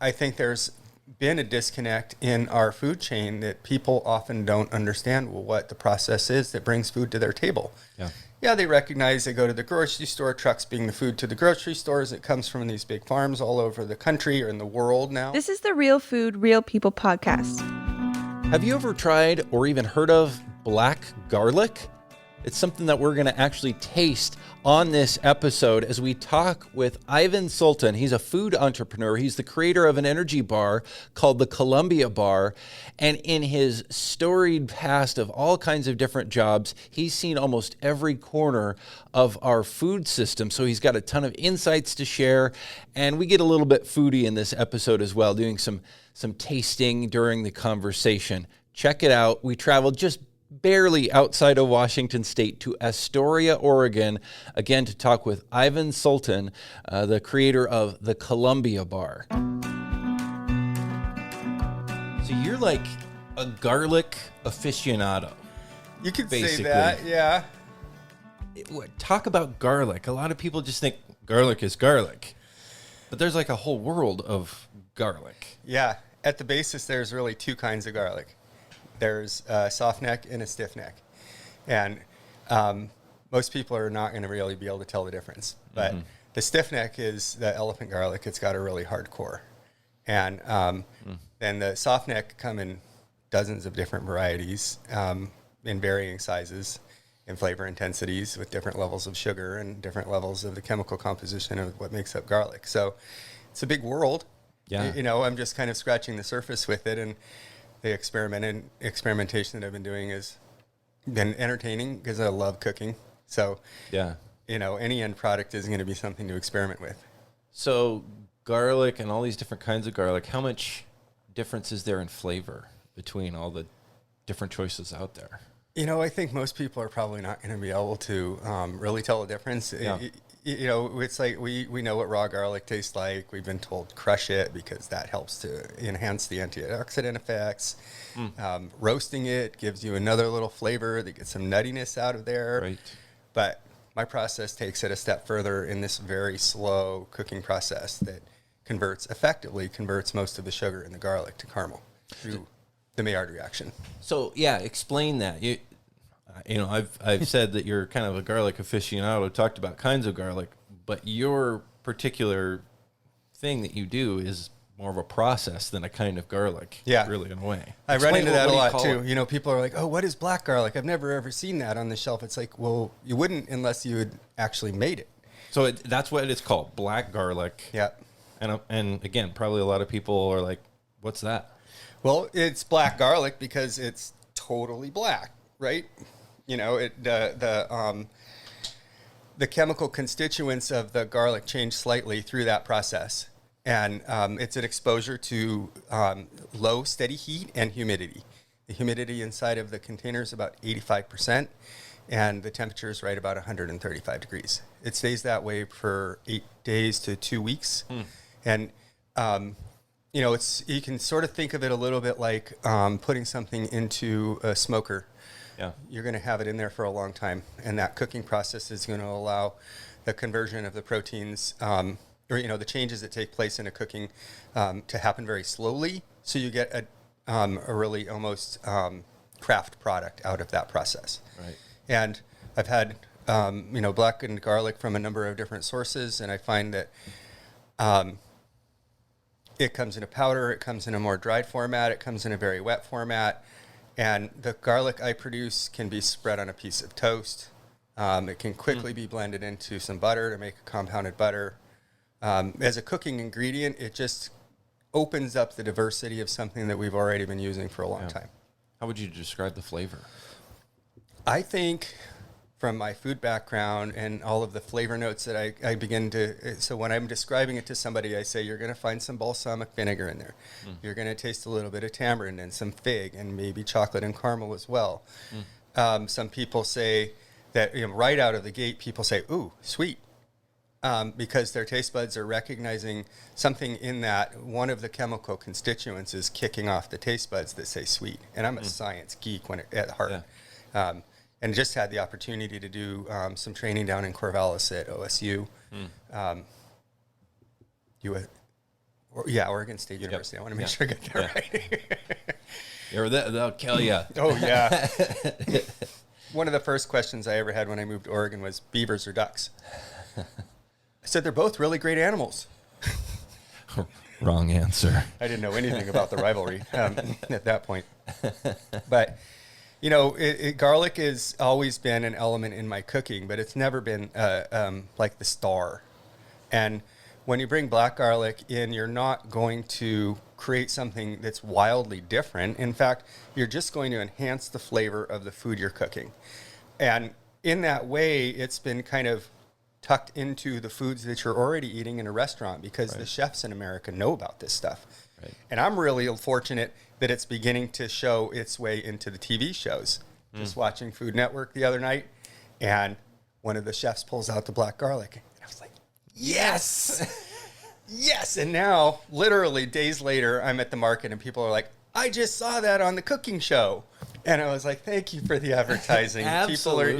I think there's been a disconnect in our food chain that people often don't understand what the process is that brings food to their table. Yeah, they recognize they go to the grocery store, trucks being the food to the grocery stores. It comes from these big farms all over the country or in the world now. This is the Real Food, Real People podcast. Have you ever tried or even heard of black garlic? It's something that we're going to actually taste on this episode as we talk with Ivan Sultan. He's a food entrepreneur. He's the creator of an energy bar called the Columbia Bar. And in his storied past of all kinds of different jobs, he's seen almost every corner of our food system. So he's got a ton of insights to share. And we get a little bit foodie in this episode as well, doing some tasting during the conversation. Check it out. We traveled just barely outside of Washington State to Astoria, Oregon, again to talk with Ivan Sultan, the creator of the Columbia Bar. So you're like a garlic aficionado. You could basically say that, yeah. Talk about garlic. A lot of people just think garlic is garlic, but there's like a whole world of garlic. Yeah, at the basis, there's really two kinds of garlic. There's a soft neck and a stiff neck. And most people are not going to really be able to tell the difference. But the stiff neck is the elephant garlic. It's got a really hard core. And then the soft neck come in dozens of different varieties in varying sizes and flavor intensities with different levels of sugar and different levels of the chemical composition of what makes up garlic. So it's a big world. Yeah. You know, I'm just kind of scratching the surface with it. And the experimentation that I've been doing has been entertaining because I love cooking. So, yeah, you know, any end product is going to be something to experiment with. So garlic and all these different kinds of garlic, how much difference is there in flavor between all the different choices out there? You know, I think most people are probably not going to be able to really tell the difference. Yeah. You know, it's like we know what raw garlic tastes like. We've been told crush it because that helps to enhance the antioxidant effects. Roasting it gives you another little flavor that gets some nuttiness out of there. Right. But my process takes it a step further in this very slow cooking process that effectively converts most of the sugar in the garlic to caramel through the Maillard reaction. So yeah, explain that. You know, I've said that you're kind of a garlic aficionado, talked about kinds of garlic, but your particular thing that you do is more of a process than a kind of garlic. Yeah. Really, in a way. I run into that a lot too. It? You know, people are like, oh, what is black garlic? I've never ever seen that on the shelf. It's like, well, you wouldn't unless you had actually made it. So that's what it's called, black garlic. Yeah. And again, probably a lot of people are like, what's that? Well, it's black garlic because it's totally black, right? You know, the chemical constituents of the garlic change slightly through that process. And it's an exposure to low, steady heat and humidity. The humidity inside of the container is about 85%, and the temperature is right about 135 degrees. It stays that way for 8 days to 2 weeks. And you know, you can sort of think of it a little bit like putting something into a smoker. Yeah. You're going to have it in there for a long time, and that cooking process is going to allow the conversion of the proteins, or you know, the changes that take place in a cooking to happen very slowly. So you get a really almost craft product out of that process. Right. And I've had you know, blackened garlic from a number of different sources, and I find that it comes in a powder, it comes in a more dried format, it comes in a very wet format, and the garlic I produce can be spread on a piece of toast. It can quickly be blended into some butter to make a compounded butter. As a cooking ingredient, it just opens up the diversity of something that we've already been using for a long time. How would you describe the flavor? I think from my food background and all of the flavor notes that I begin to, so when I'm describing it to somebody, I say, you're going to find some balsamic vinegar in there. You're going to taste a little bit of tamarind and some fig and maybe chocolate and caramel as well. Some people say that, you know, right out of the gate, people say, ooh, sweet. Because their taste buds are recognizing something in that one of the chemical constituents is kicking off the taste buds that say sweet. And I'm a science geek at heart. Yeah. And just had the opportunity to do some training down in Corvallis at OSU. Oregon State University. I want to make sure I get that right. Or they'll kill you. Oh, yeah. One of the first questions I ever had when I moved to Oregon was beavers or ducks. I said, they're both really great animals. Wrong answer. I didn't know anything about the rivalry at that point. But, garlic has always been an element in my cooking, but it's never been like the star. And when you bring black garlic in, you're not going to create something that's wildly different. In fact, you're just going to enhance the flavor of the food you're cooking. And in that way, it's been kind of tucked into the foods that you're already eating in a restaurant because the chefs in America know about this stuff. Right. And I'm really fortunate that it's beginning to show its way into the TV shows. Just watching Food Network the other night, and one of the chefs pulls out the black garlic. And I was like, yes! Yes! And now, literally days later, I'm at the market and people are like, I just saw that on the cooking show. And I was like, thank you for the advertising. People are,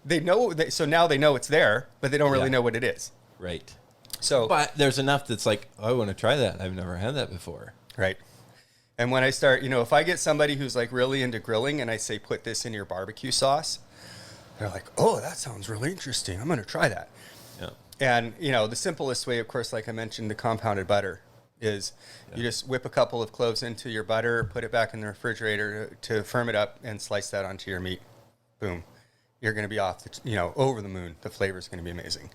they know, so now they know it's there, but they don't really know what it is. Right. So, but there's enough that's like, oh, I want to try that. I've never had that before. Right. And when I start, if I get somebody who's like really into grilling and I say, put this in your barbecue sauce, they're like, oh, that sounds really interesting. I'm going to try that. Yeah. And, the simplest way, of course, like I mentioned, the compounded butter is you just whip a couple of cloves into your butter, put it back in the refrigerator to firm it up, and slice that onto your meat. Boom. You're going to be off, over the moon. The flavor is going to be amazing.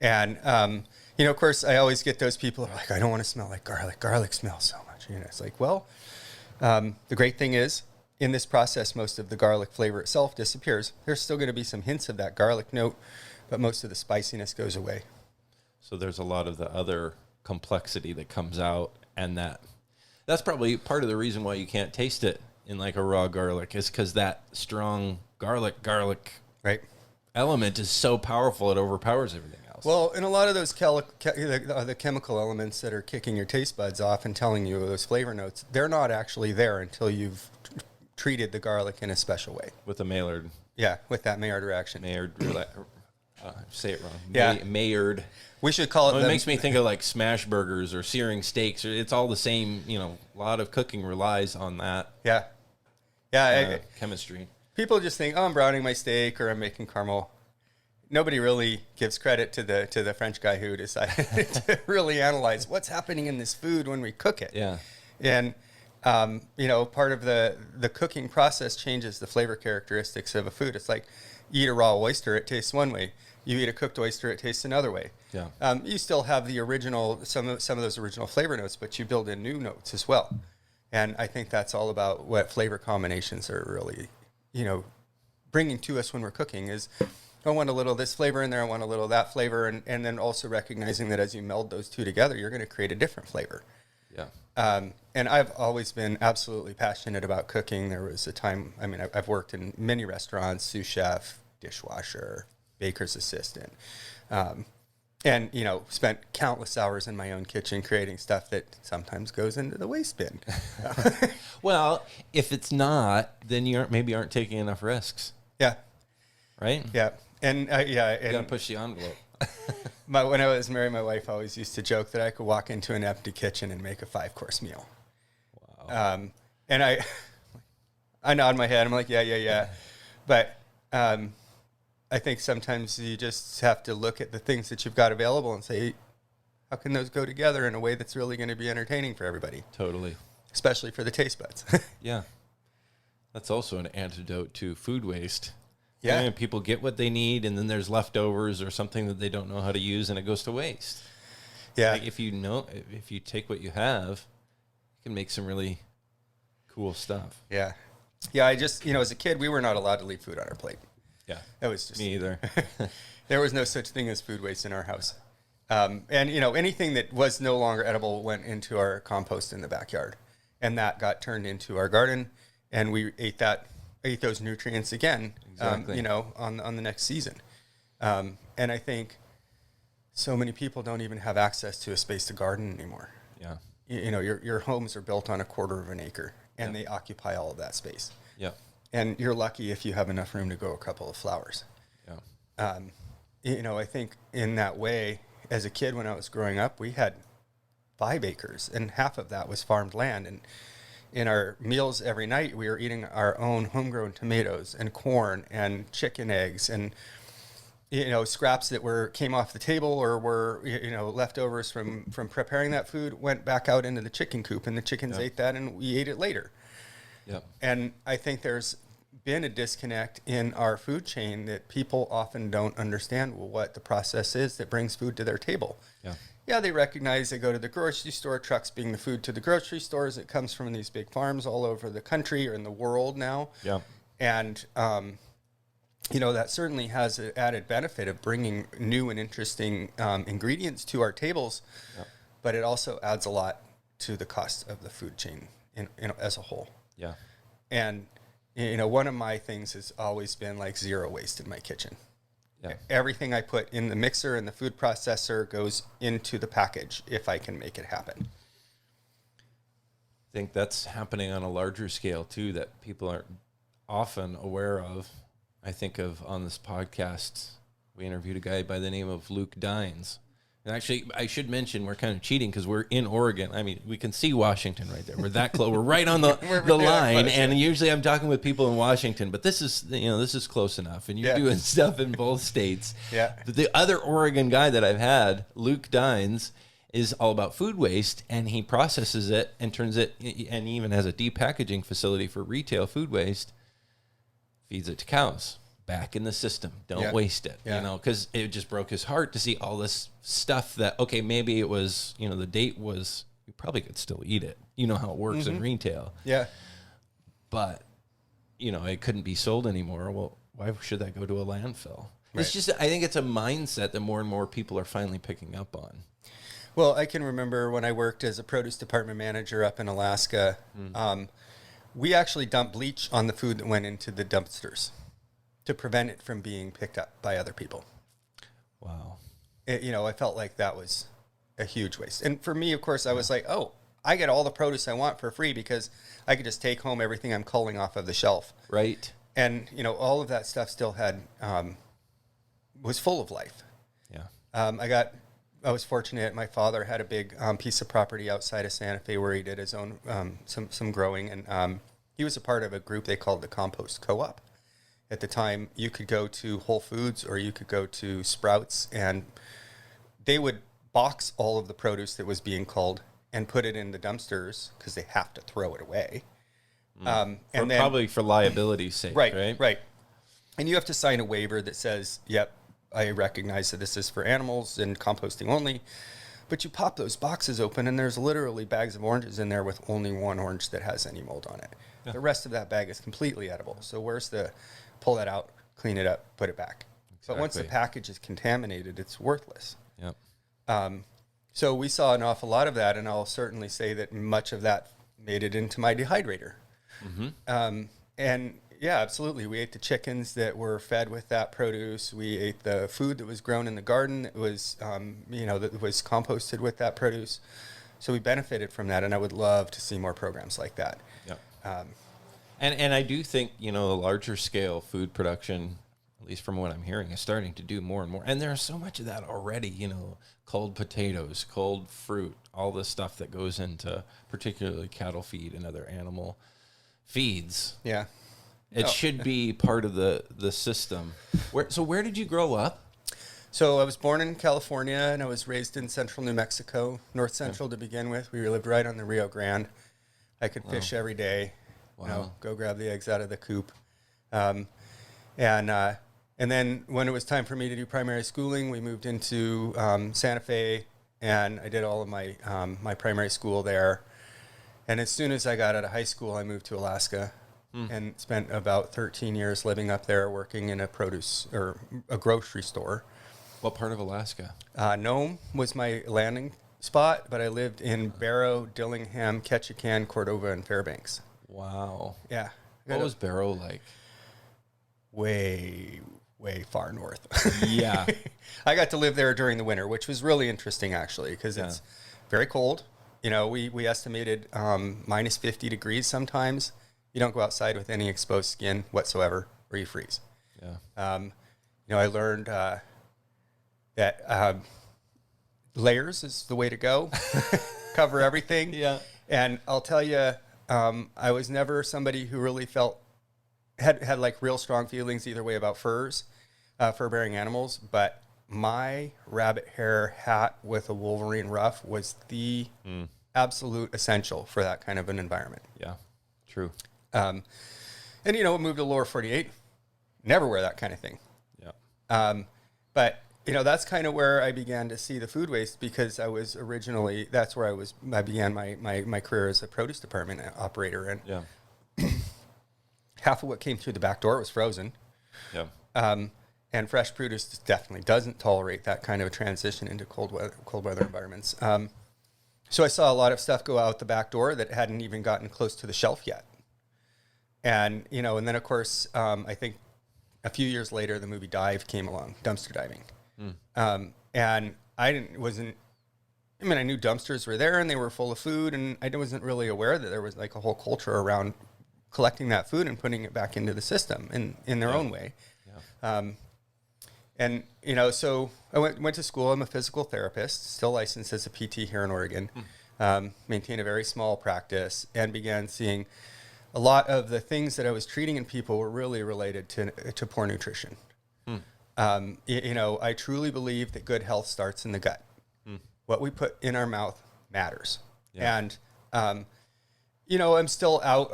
And, of course, I always get those people who are like, I don't want to smell like garlic. Garlic smells so much. It's like, well, the great thing is, in this process, most of the garlic flavor itself disappears. There's still going to be some hints of that garlic note, but most of the spiciness goes away. So there's a lot of the other complexity that comes out, and that's probably part of the reason why you can't taste it in like a raw garlic is because that strong garlic right element is so powerful it overpowers everything else. Well, and a lot of those the chemical elements that are kicking your taste buds off and telling you those flavor notes, they're not actually there until you've treated the garlic in a special way. With a Maillard. Yeah, with that Maillard reaction. Maillard, say it wrong. Yeah. Maillard. We should call it. It makes me think of like smash burgers or searing steaks. It's all the same. A lot of cooking relies on that. Yeah. Yeah. Chemistry. People just think, oh, I'm browning my steak or I'm making caramel. Nobody really gives credit to the French guy who decided to really analyze what's happening in this food when we cook it. Yeah. And, part of the cooking process changes the flavor characteristics of a food. It's like you eat a raw oyster, it tastes one way. You eat a cooked oyster, it tastes another way. Yeah. You still have the original, some of those original flavor notes, but you build in new notes as well. And I think that's all about what flavor combinations are really, bringing to us when we're cooking is, I want a little of this flavor in there, I want a little of that flavor, and then also recognizing that as you meld those two together, you're going to create a different flavor. Yeah. And I've always been absolutely passionate about cooking. There was a time, I've worked in many restaurants, sous chef, dishwasher, baker's assistant, and, spent countless hours in my own kitchen creating stuff that sometimes goes into the waste bin. Well, if it's not, then you aren't taking enough risks. Yeah. Right? Yeah. And, You got to push the envelope. When I was married, my wife always used to joke that I could walk into an empty kitchen and make a 5-course meal. Wow. And I nod my head. I'm like, yeah. But I think sometimes you just have to look at the things that you've got available and say, how can those go together in a way that's really going to be entertaining for everybody? Totally. Especially for the taste buds. Yeah. That's also an antidote to food waste. Yeah. People get what they need, and then there's leftovers or something that they don't know how to use, and it goes to waste. Yeah. Like if you take what you have, you can make some really cool stuff. Yeah. Yeah, I just, as a kid, we were not allowed to leave food on our plate. Yeah. That was just... Me either. There was no such thing as food waste in our house. And, anything that was no longer edible went into our compost in the backyard. And that got turned into our garden, and we ate those nutrients again, exactly. On the next season. And I think so many people don't even have access to a space to garden anymore. Yeah. Your homes are built on 1/4 of an acre, and they occupy all of that space. Yeah. And you're lucky if you have enough room to grow a couple of flowers. Yeah. I think in that way, as a kid when I was growing up, we had 5 acres, and half of that was farmed land. And in our meals every night, we were eating our own homegrown tomatoes and corn and chicken eggs and scraps that came off the table or were leftovers from preparing that food went back out into the chicken coop, and the chickens ate that, and we ate it later. Yep. And I think there's been a disconnect in our food chain that people often don't understand what the process is that brings food to their table. Yeah, they recognize they go to the grocery store, trucks being the food to the grocery stores. It comes from these big farms all over the country or in the world now. Yeah. And, that certainly has an added benefit of bringing new and interesting ingredients to our tables, but it also adds a lot to the cost of the food chain as a whole. Yeah. And, one of my things has always been like zero waste in my kitchen. Yeah. Everything I put in the mixer and the food processor goes into the package if I can make it happen. I think that's happening on a larger scale too, that people aren't often aware of. I think of on this podcast, we interviewed a guy by the name of Luke Dines. And actually, I should mention we're kind of cheating because we're in Oregon. I mean, we can see Washington right there. We're that close. We're right on the line. Close, and usually I'm talking with people in Washington, but this is close enough. And you're doing stuff in both states. Yeah. But the other Oregon guy that I've had, Luke Dines, is all about food waste, and he processes it and turns it, and even has a deep packaging facility for retail food waste, feeds it to cows. Back in the system. Don't waste it, because it just broke his heart to see all this stuff that, okay, maybe it was, the date was, you probably could still eat it. You know how it works in retail. Yeah. But, it couldn't be sold anymore. Well, why should that go to a landfill? Right. It's just, I think it's a mindset that more and more people are finally picking up on. Well, I can remember when I worked as a produce department manager up in Alaska, we actually dumped bleach on the food that went into the dumpsters to prevent it from being picked up by other people. Wow. I felt like that was a huge waste. And for me, of course, I was like, oh, I get all the produce I want for free because I could just take home everything I'm culling off of the shelf. Right. And, all of that stuff still had, was full of life. Yeah. I was fortunate. My father had a big piece of property outside of Santa Fe where he did his own, some growing. And he was a part of a group they called the Compost Co-op. At the time, you could go to Whole Foods or you could go to Sprouts, and they would box all of the produce that was being culled and put it in the dumpsters because they have to throw it away. And then, probably for liability's sake, right? Right. And you have to sign a waiver that says, yep, I recognize that this is for animals and composting only. But you pop those boxes open, and there's literally bags of oranges in there with only one orange that has any mold on it. Yeah. The rest of that bag is completely edible. So where's the... pull that out, clean it up, put it back. Exactly. But once the package is contaminated, it's worthless. Yep. So we saw an awful lot of that, and I'll certainly say that much of that made it into my dehydrator. Mm-hmm. And yeah, absolutely. We ate the chickens that were fed with that produce. We ate the food that was grown in the garden that was, that was composted with that produce. So we benefited from that, and I would love to see more programs like that. Yeah. And I do think, the larger scale food production, at least from what I'm hearing, is starting to do more and more. And there's so much of that already, cold potatoes, cold fruit, all the stuff that goes into particularly cattle feed and other animal feeds. Yeah. It should be part of the system. Where did you grow up? So I was born in California, and I was raised in central New Mexico, north central to begin with. We lived right on the Rio Grande. I could fish every day. Wow. Go grab the eggs out of the coop. And then when it was time for me to do primary schooling, we moved into Santa Fe, and I did all of my my primary school there. And as soon as I got out of high school, I moved to Alaska and spent about 13 years living up there, working in a produce or a grocery store. What part of Alaska? Nome was my landing spot, but I lived in Barrow, Dillingham, Ketchikan, Cordova, and Fairbanks. Wow. Yeah. What was Barrow like? Way far north. Yeah. I got to live there during the winter, which was really interesting, actually, because it's very cold. We estimated minus 50 degrees sometimes. You don't go outside with any exposed skin whatsoever, or you freeze. Yeah. I learned that layers is the way to go. cover everything. Yeah. And I'll tell you, I was never somebody who really had like real strong feelings either way about fur-bearing animals. But my rabbit hair hat with a Wolverine ruff was the absolute essential for that kind of an environment. Yeah, true. And, moved to lower 48, never wear that kind of thing. Yeah. But, that's kind of where I began to see the food waste, because that's where I began my career as a produce department operator. And Yeah. half of what came through the back door was frozen. Yeah. And fresh produce definitely doesn't tolerate that kind of a transition into cold weather environments. So I saw a lot of stuff go out the back door that hadn't even gotten close to the shelf yet. And, and then of course, I think a few years later, the movie Dive came along, dumpster diving. And I knew dumpsters were there and they were full of food, and I wasn't really aware that there was like a whole culture around collecting that food and putting it back into the system in their own way. Yeah. And, so I went to school. I'm a physical therapist, still licensed as a PT here in Oregon, maintain a very small practice, and began seeing a lot of the things that I was treating in people were really related to poor nutrition. I truly believe that good health starts in the gut. What we put in our mouth matters. Yeah. And, I'm still out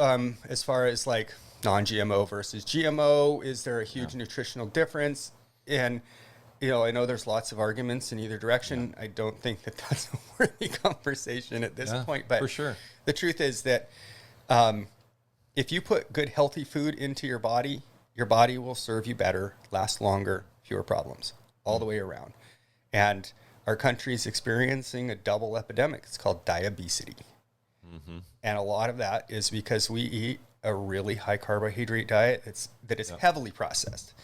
as far as like non-GMO versus GMO. Is there a huge nutritional difference? And, I know there's lots of arguments in either direction. Yeah. I don't think that that's a worthy conversation at this point. But for sure, the truth is that if you put good, healthy food into your body will serve you better, last longer, fewer problems, all the way around. And our country's experiencing a double epidemic. It's called diabetes. And a lot of that is because we eat a really high carbohydrate diet that is heavily processed.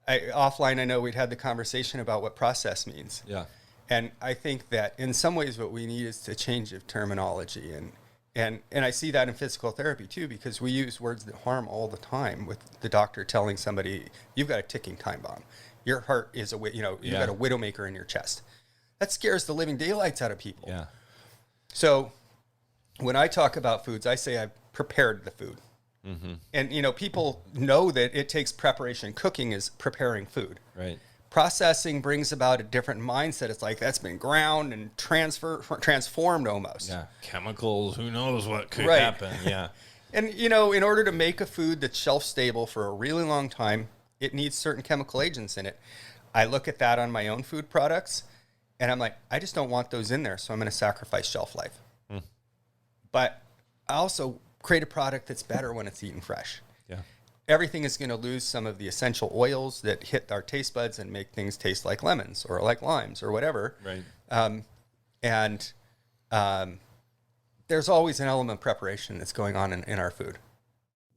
Offline, I know we'd had the conversation about what process means. Yeah. And I think that in some ways what we need is a change of terminology. And I see that in physical therapy too, because we use words that harm all the time, with the doctor telling somebody, you've got a ticking time bomb. Your heart is you've got a widowmaker in your chest. That scares the living daylights out of people. Yeah. So when I talk about foods, I say I've prepared the food. And, people know that it takes preparation. Cooking is preparing food. Right. Processing brings about a different mindset. It's like that's been ground and transformed almost. Yeah. Chemicals, who knows what could happen. Yeah. And, in order to make a food that's shelf stable for a really long time, it needs certain chemical agents in it. I look at that on my own food products, and I'm like, I just don't want those in there, so I'm going to sacrifice shelf life. But I also create a product that's better when it's eaten fresh. Yeah. Everything is going to lose some of the essential oils that hit our taste buds and make things taste like lemons or like limes or whatever. Right. There's always an element of preparation that's going on in our food.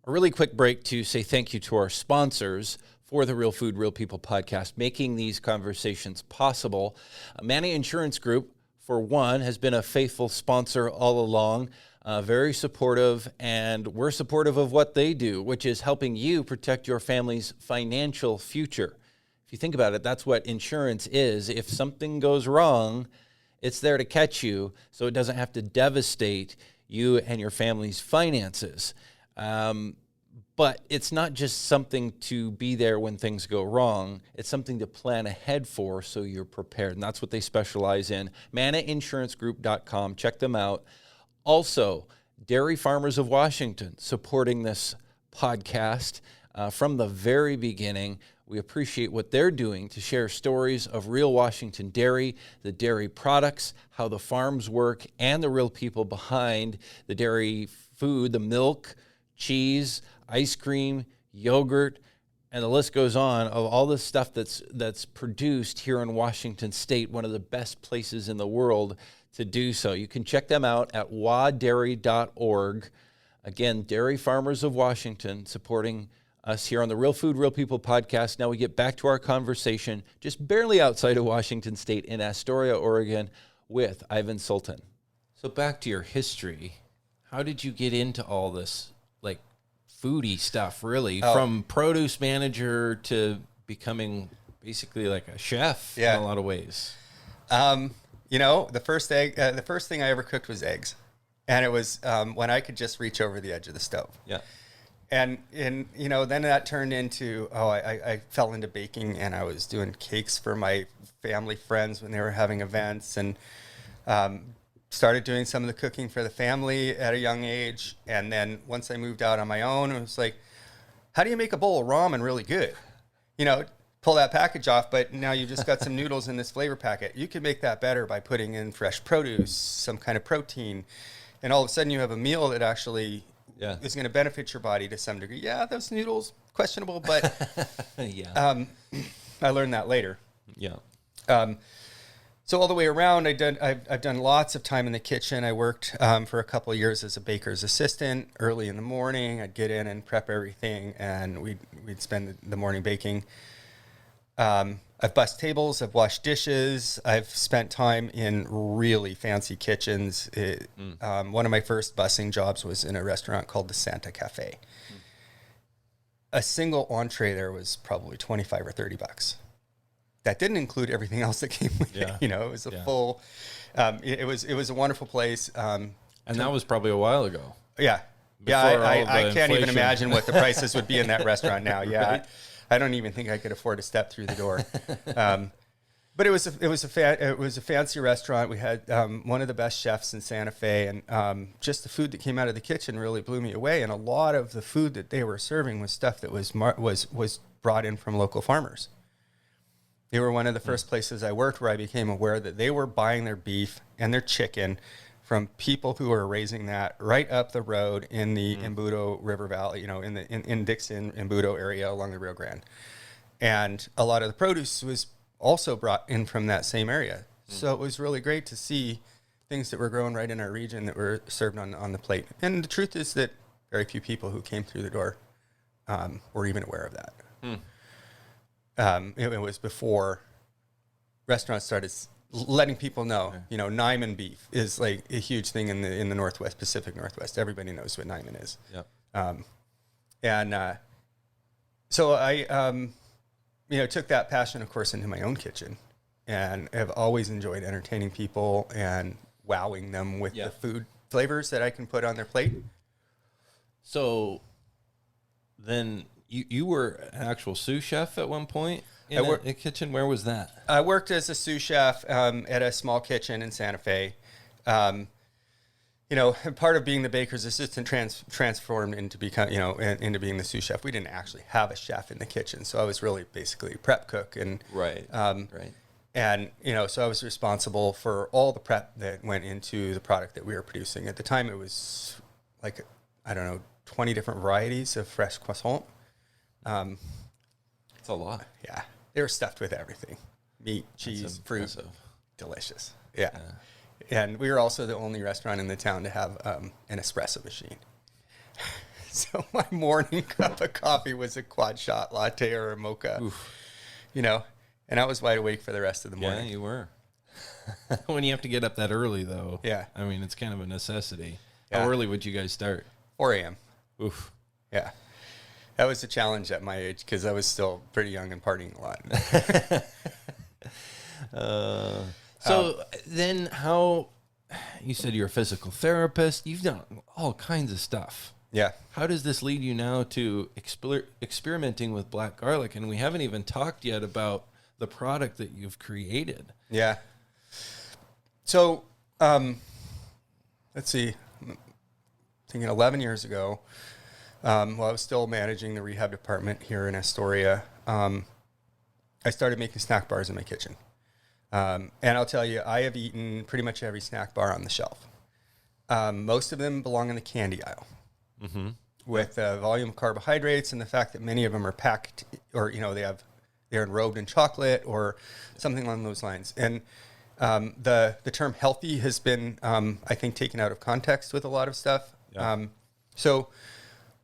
A really quick break to say thank you to our sponsors for the Real Food, Real People podcast, making these conversations possible. Manny Insurance Group, for one, has been a faithful sponsor all along, very supportive, and we're supportive of what they do, which is helping you protect your family's financial future. If you think about it, that's what insurance is. If something goes wrong, it's there to catch you so it doesn't have to devastate you and your family's finances. But it's not just something to be there when things go wrong. It's something to plan ahead for so you're prepared. And that's what they specialize in. ManaInsuranceGroup.com. Check them out. Also, Dairy Farmers of Washington supporting this podcast from the very beginning. We appreciate what they're doing to share stories of real Washington dairy, the dairy products, how the farms work, and the real people behind the dairy food, the milk, cheese, ice cream, yogurt, and the list goes on of all the stuff that's produced here in Washington State, one of the best places in the world to do so. You can check them out at wadairy.org. Again, Dairy Farmers of Washington supporting us here on the Real Food, Real People podcast. Now we get back to our conversation just barely outside of Washington State in Astoria, Oregon with Ivan Sultan. So back to your history. How did you get into all this like foodie stuff, really, from produce manager to becoming basically like a chef in a lot of ways? You know, the first thing I ever cooked was eggs, and it was when I could just reach over the edge of the stove. Yeah. And you know, then that turned into, I fell into baking, and I was doing cakes for my family friends when they were having events, and started doing some of the cooking for the family at a young age. And then once I moved out on my own, it was like, how do you make a bowl of ramen really good? You know, pull that package off, but now you've just got some noodles in this flavor packet. You can make that better by putting in fresh produce, some kind of protein, and all of a sudden you have a meal that actually is going to benefit your body to some degree. Yeah, those noodles, questionable, but I learned that later. Yeah. So all the way around, I've done lots of time in the kitchen. I worked for a couple of years as a baker's assistant. Early in the morning, I'd get in and prep everything, and we'd spend the morning baking. I've bussed tables, I've washed dishes, I've spent time in really fancy kitchens. One of my first bussing jobs was in a restaurant called the Santa Cafe. A single entree there was probably $25 or $30. That didn't include everything else that came with it. You know, it was a full. It was a wonderful place. And that was probably a while ago. Yeah, I can't even imagine what the prices would be in that restaurant now. Yeah, right? I don't even think I could afford to step through the door. But it was a fancy restaurant. We had one of the best chefs in Santa Fe, and just the food that came out of the kitchen really blew me away. And a lot of the food that they were serving was stuff that was brought in from local farmers. They were one of the first places I worked where I became aware that they were buying their beef and their chicken from people who are raising that right up the road in the Embudo River Valley, you know, in Dixon, Embudo area along the Rio Grande. And a lot of the produce was also brought in from that same area. So it was really great to see things that were grown right in our region that were served on the plate. And the truth is that very few people who came through the door were even aware of that. It was before restaurants started letting people know, you know, Nyman beef is like a huge thing in the Northwest, Pacific Northwest. Everybody knows what Nyman is. Yeah. So I, took that passion, of course, into my own kitchen, and have always enjoyed entertaining people and wowing them with the food flavors that I can put on their plate. So then you were an actual sous chef at one point in a kitchen. Where was that? I worked as a sous chef at a small kitchen in Santa Fe. Part of being the baker's assistant transformed into into being the sous chef. We didn't actually have a chef in the kitchen, so I was really basically a prep cook and right. And so I was responsible for all the prep that went into the product that we were producing. At the time, it was 20 different varieties of fresh croissant. It's a lot. Yeah, they were stuffed with everything: meat, cheese, fruit. Delicious. Yeah. And we were also the only restaurant in the town to have an espresso machine. So my morning cup of coffee was a quad shot latte or a mocha. Oof. And I was wide awake for the rest of the morning. Yeah, you were. When you have to get up that early, though. Yeah. I mean, it's kind of a necessity. Yeah. How early would you guys start? 4 a.m. Oof. Yeah. That was a challenge at my age because I was still pretty young and partying a lot. Then how, you said you're a physical therapist. You've done all kinds of stuff. Yeah. How does this lead you now to experimenting with black garlic? And we haven't even talked yet about the product that you've created. Yeah. So, let's see. I'm thinking 11 years ago, while I was still managing the rehab department here in Astoria, I started making snack bars in my kitchen. And I'll tell you, I have eaten pretty much every snack bar on the shelf. Most of them belong in the candy aisle. Mm-hmm. With the volume of carbohydrates and the fact that many of them are packed or, they're enrobed in chocolate or something along those lines. And the term healthy has been, I think, taken out of context with a lot of stuff. Yeah. So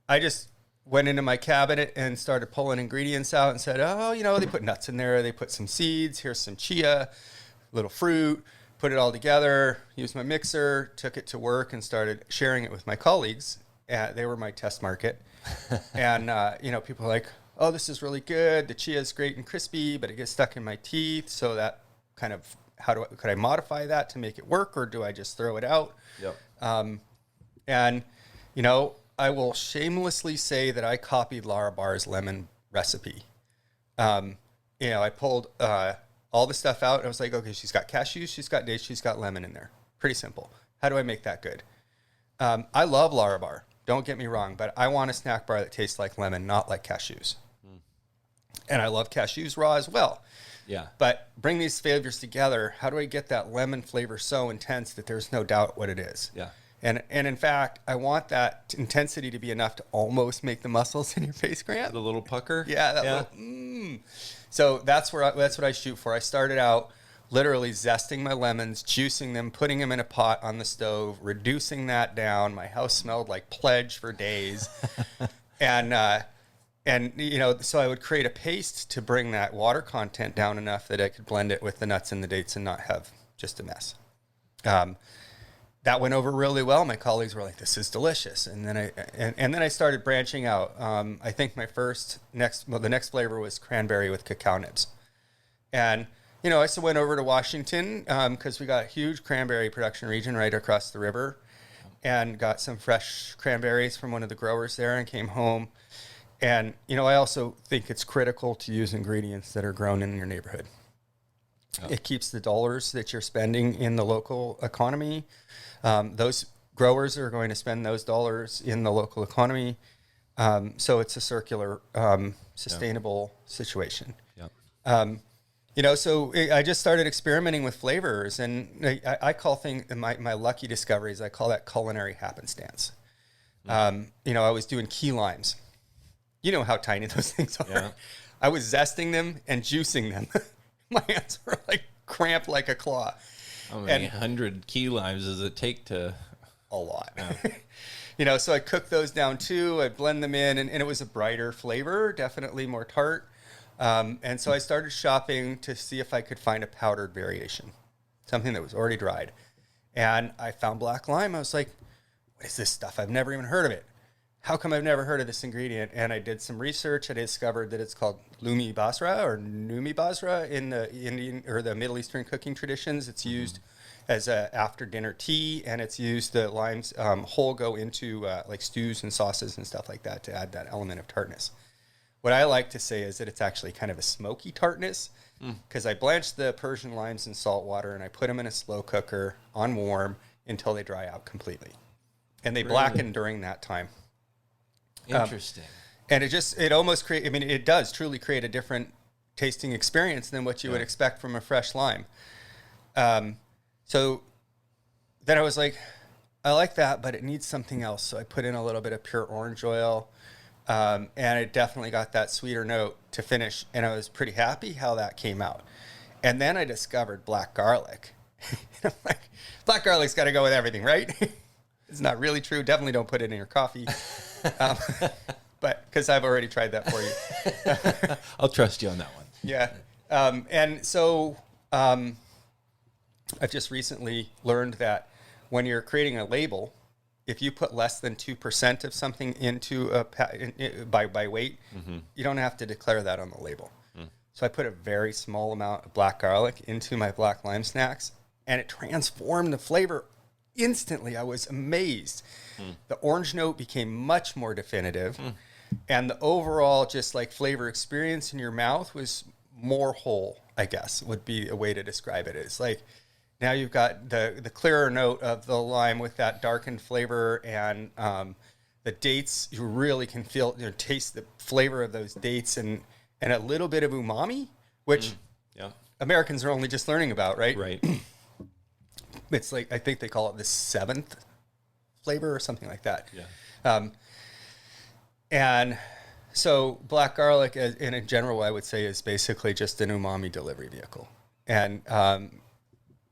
I just went into my cabinet and started pulling ingredients out and said, they put nuts in there. They put some seeds. Here's some chia, little fruit, put it all together, used my mixer, took it to work and started sharing it with my colleagues. They were my test market. And, people are like, oh, this is really good. The chia is great and crispy, but it gets stuck in my teeth. So that kind of could I modify that to make it work, or do I just throw it out? Yep. And, I will shamelessly say that I copied Lara Bar's lemon recipe. I pulled all the stuff out and I was like, okay, she's got cashews, she's got dates, she's got lemon in there. Pretty simple. How do I make that good? I love Lara Bar. Don't get me wrong, but I want a snack bar that tastes like lemon, not like cashews. And I love cashews raw as well. Yeah. But bring these flavors together. How do I get that lemon flavor so intense that there's no doubt what it is? Yeah. And in fact, I want that intensity to be enough to almost make the muscles in your face cramp. The little pucker. Yeah. Little, So that's what I shoot for. I started out literally zesting my lemons, juicing them, putting them in a pot on the stove, reducing that down. My house smelled like Pledge for days. So I would create a paste to bring that water content down enough that I could blend it with the nuts and the dates and not have just a mess. That went over really well. My colleagues were like, "This is delicious." And then I started branching out. I think the next flavor was cranberry with cacao nibs. And I also went over to Washington because we got a huge cranberry production region right across the river, and got some fresh cranberries from one of the growers there, and came home. And, I also think it's critical to use ingredients that are grown in your neighborhood. Oh. It keeps the dollars that you're spending in the local economy. Those growers are going to spend those dollars in the local economy. So it's a circular, sustainable situation. Yeah. So I just started experimenting with flavors, and I call my lucky discoveries, I call that culinary happenstance. I was doing key limes. You know how tiny those things are. Yeah. I was zesting them and juicing them. My hands were like cramped like a claw. How many 100 key limes does it take to? A lot. Yeah. So I cooked those down too. I blend them in, and it was a brighter flavor, definitely more tart. And so I started shopping to see if I could find a powdered variation, something that was already dried. And I found black lime. I was like, what is this stuff? I've never even heard of it. How come I've never heard of this ingredient? And I did some research. I discovered that it's called Lumi Basra or Numi Basra in the Indian or the Middle Eastern cooking traditions. It's used as a after dinner tea, and it's used, the limes whole go into like stews and sauces and stuff like that to add that element of tartness. What I like to say is that it's actually kind of a smoky tartness, because I blanched the Persian limes in salt water and I put them in a slow cooker on warm until they dry out completely. And they blacken during that time. Interesting. And it almost it does truly create a different tasting experience than what you would expect from a fresh lime. So then I was like, I like that, but it needs something else. So I put in a little bit of pure orange oil, and it definitely got that sweeter note to finish. And I was pretty happy how that came out. And then I discovered black garlic. And I'm like, black garlic's got to go with everything, right? It's not really true. Definitely don't put it in your coffee. But because I've already tried that for you. I'll trust you on that one. Yeah. And so I've just recently learned that when you're creating a label, if you put less than 2% of something into by weight, you don't have to declare that on the label. So I put a very small amount of black garlic into my black lime snacks, and it transformed the flavor instantly. I was amazed. The orange note became much more definitive, and the overall just like flavor experience in your mouth was more whole, I guess would be a way to describe it. It's like now you've got the clearer note of the lime with that darkened flavor, and the dates, you really can feel, taste the flavor of those dates, and a little bit of umami, which Americans are only just learning about, right? Right. It's like, I think they call it the seventh flavor or something like that. Yeah. And so black garlic, in general, I would say is basically just an umami delivery vehicle. And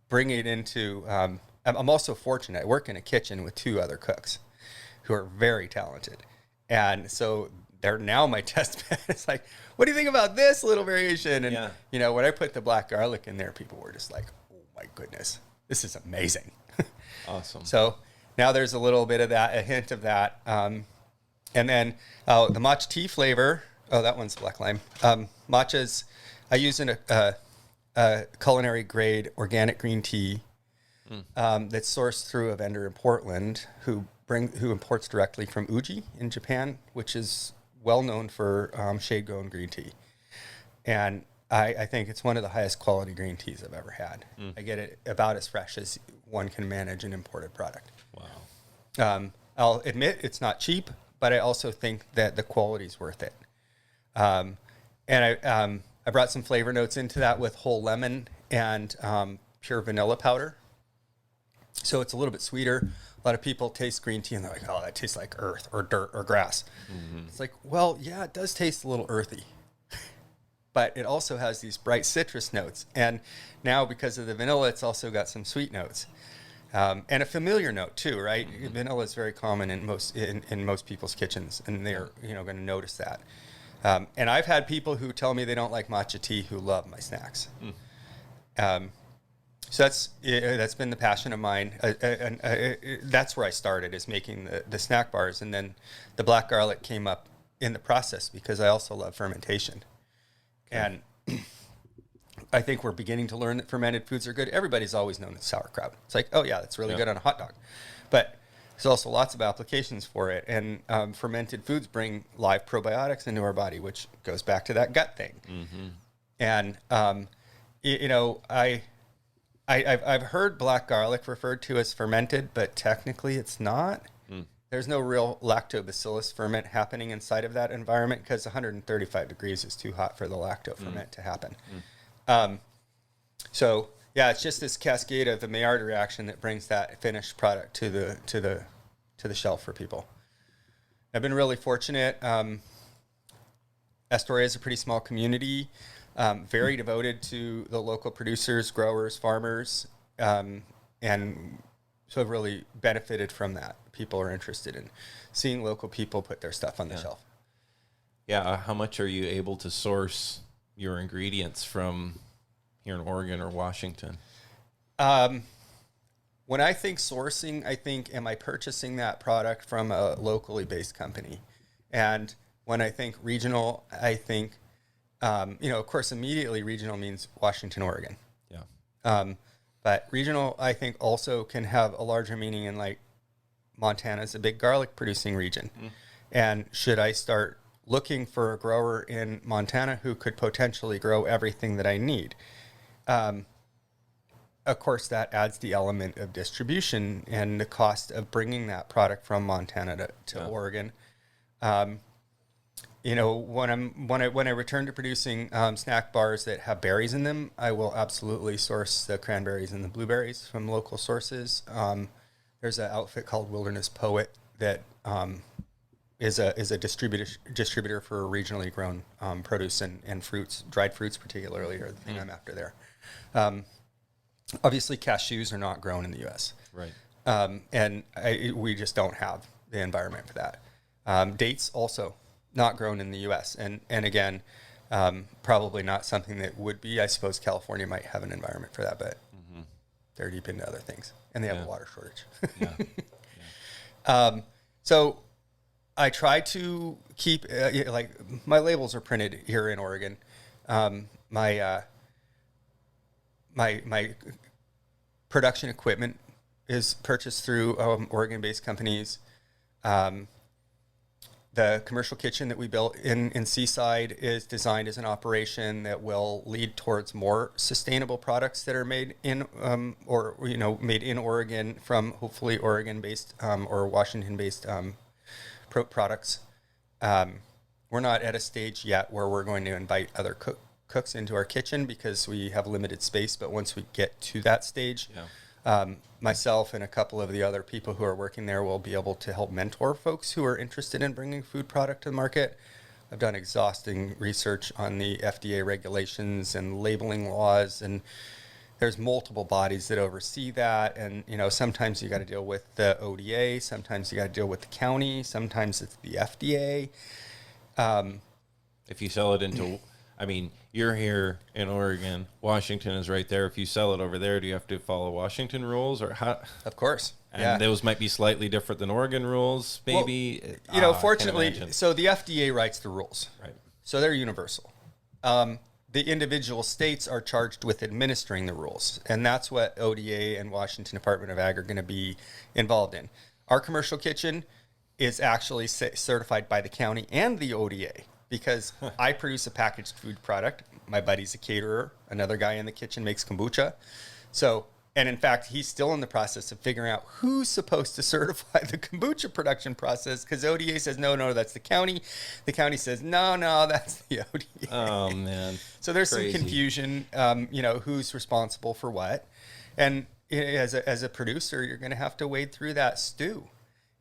bringing it into, I'm also fortunate. I work in a kitchen with two other cooks who are very talented. And so they're now my test bed. It's like, what do you think about this little variation? And, when I put the black garlic in there, people were just like, oh my goodness, this is amazing. Awesome. So now there's a little bit of that, a hint of that. And then the matcha tea flavor. Oh, that one's black lime. Matcha's, I use a culinary grade organic green tea that's sourced through a vendor in Portland who imports directly from Uji in Japan, which is well known for shade grown green tea. And I think it's one of the highest quality green teas I've ever had. I get it about as fresh as one can manage an imported product. Wow. I'll admit it's not cheap, but I also think that the quality is worth it. And I brought some flavor notes into that with whole lemon and pure vanilla powder. So it's a little bit sweeter. A lot of people taste green tea and they're like, oh, that tastes like earth or dirt or grass. It's like, well, yeah, it does taste a little earthy. But it also has these bright citrus notes. And now because of the vanilla, it's also got some sweet notes. And a familiar note too, right? Vanilla is very common in most people's kitchens, and they're going to notice that. And I've had people who tell me they don't like matcha tea who love my snacks. So that's been the passion of mine, and that's where I started, is making the snack bars, and then the black garlic came up in the process because I also love fermentation. And I think we're beginning to learn that fermented foods are good. Everybody's always known sauerkraut. It's like, oh yeah, that's really good on a hot dog. But there's also lots of applications for it. And fermented foods bring live probiotics into our body, which goes back to that gut thing. And, I've heard black garlic referred to as fermented, but technically it's not. There's no real lactobacillus ferment happening inside of that environment because 135 degrees is too hot for the lacto ferment to happen. So yeah, it's just this cascade of the Maillard reaction that brings that finished product to the shelf for people. I've been really fortunate. Astoria is a pretty small community, very devoted to the local producers, growers, farmers, and so I've really benefited from that. People are interested in seeing local people put their stuff on the shelf. Yeah. How much are you able to source your ingredients from here in Oregon or Washington? When I think sourcing, I think, am I purchasing that product from a locally based company? And when I think regional, I think, of course, immediately regional means Washington, Oregon. Yeah. But regional, I think, also can have a larger meaning in, like, Montana's a big garlic producing region. And should I start looking for a grower in Montana who could potentially grow everything that I need? Of course, that adds the element of distribution and the cost of bringing that product from Montana to Oregon. When I return to producing snack bars that have berries in them, I will absolutely source the cranberries and the blueberries from local sources. There's an outfit called Wilderness Poet that is a distributor for regionally grown produce and fruits, dried fruits particularly, are the thing I'm after there. Obviously, cashews are not grown in the U.S. Right. And we just don't have the environment for that. Dates also not grown in the U.S. And again, probably not something that would be. I suppose California might have an environment for that, but they're deep into other things, and they have a water shortage. So I try to keep, like, my labels are printed here in Oregon. My production equipment is purchased through Oregon-based companies. The commercial kitchen that we built in Seaside is designed as an operation that will lead towards more sustainable products that are made in made in Oregon from hopefully Oregon-based or Washington-based products. We're not at a stage yet where we're going to invite other cooks into our kitchen because we have limited space. But once we get to that stage, myself and a couple of the other people who are working there will be able to help mentor folks who are interested in bringing food product to the market. I've done exhausting research on the FDA regulations and labeling laws, and there's multiple bodies that oversee that. And, sometimes you got to deal with the ODA, sometimes you got to deal with the county, sometimes it's the FDA. If you sell it into, you're here in Oregon, Washington is right there. If you sell it over there, do you have to follow Washington rules or how? Of course. And those might be slightly different than Oregon rules, maybe. Well, fortunately, so the FDA writes the rules. Right. So they're universal. the individual states are charged with administering the rules. And that's what ODA and Washington Department of Ag are going to be involved in. Our commercial kitchen is actually certified by the county and the ODA because I produce a packaged food product. My buddy's a caterer. Another guy in the kitchen makes kombucha. So, and in fact, he's still in the process of figuring out who's supposed to certify the kombucha production process because ODA says, no, that's the county. The county says, no, that's the ODA. Oh, man. So there's Crazy. some confusion, who's responsible for what. And as a producer, you're going to have to wade through that stew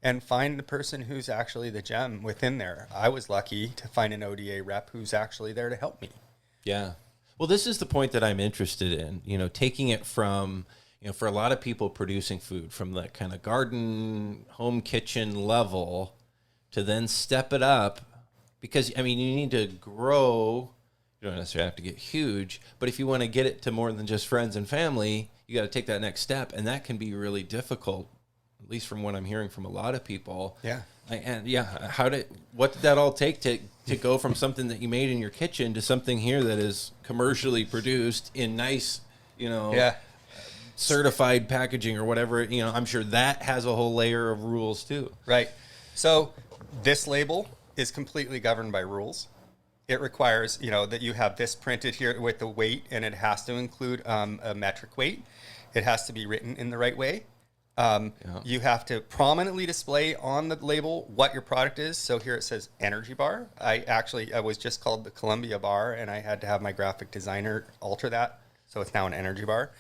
and find the person who's actually the gem within there. I was lucky to find an ODA rep who's actually there to help me. Yeah. Well, this is the point that I'm interested in, taking it from, for a lot of people producing food from that kind of garden, home kitchen level to then step it up because, you need to grow. You don't necessarily have to get huge, but if you want to get it to more than just friends and family, you got to take that next step. And that can be really difficult, at least from what I'm hearing from a lot of people. Yeah. What did that all take to go from something that you made in your kitchen to something here that is commercially produced in nice, certified packaging or whatever? I'm sure that has a whole layer of rules too. Right. So this label is completely governed by rules. It requires, that you have this printed here with the weight, and it has to include a metric weight. It has to be written in the right way. You have to prominently display on the label what your product is. So here it says energy bar. I was just called the Columbia bar, and I had to have my graphic designer alter that. So it's now an energy bar.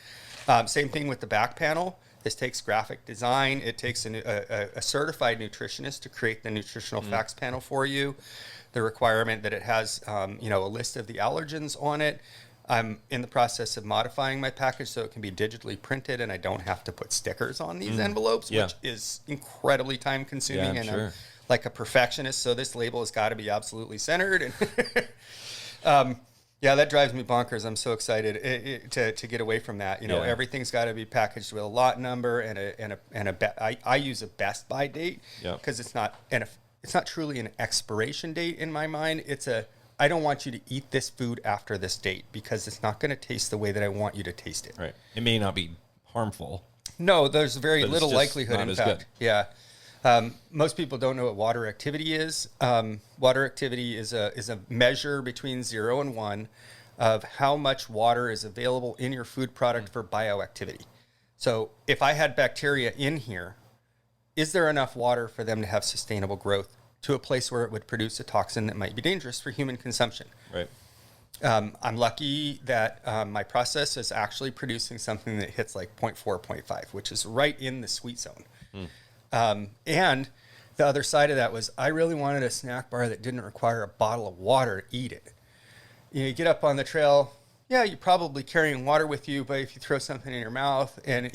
Same thing with the back panel. This takes graphic design. It takes a certified nutritionist to create the nutritional facts panel for you. The requirement that it has, a list of the allergens on it. I'm in the process of modifying my package so it can be digitally printed and I don't have to put stickers on these envelopes, which is incredibly time consuming. I'm like a perfectionist, so this label has got to be absolutely centered. And that drives me bonkers. I'm so excited to get away from that. Everything's got to be packaged with a lot number I use a best by date because it's not truly an expiration date in my mind. I don't want you to eat this food after this date because it's not going to taste the way that I want you to taste it. Right. It may not be harmful. No, there's very little likelihood, not in as fact. good. Yeah. Most people don't know what water activity is. Water activity is a measure between 0 and 1 of how much water is available in your food product for bioactivity. So if I had bacteria in here, is there enough water for them to have sustainable growth to a place where it would produce a toxin that might be dangerous for human consumption? Right. I'm lucky that my process is actually producing something that hits like 0.4, 0.5, which is right in the sweet zone. And the other side of that was I really wanted a snack bar that didn't require a bottle of water to eat it. You get up on the trail, you're probably carrying water with you, but if you throw something in your mouth and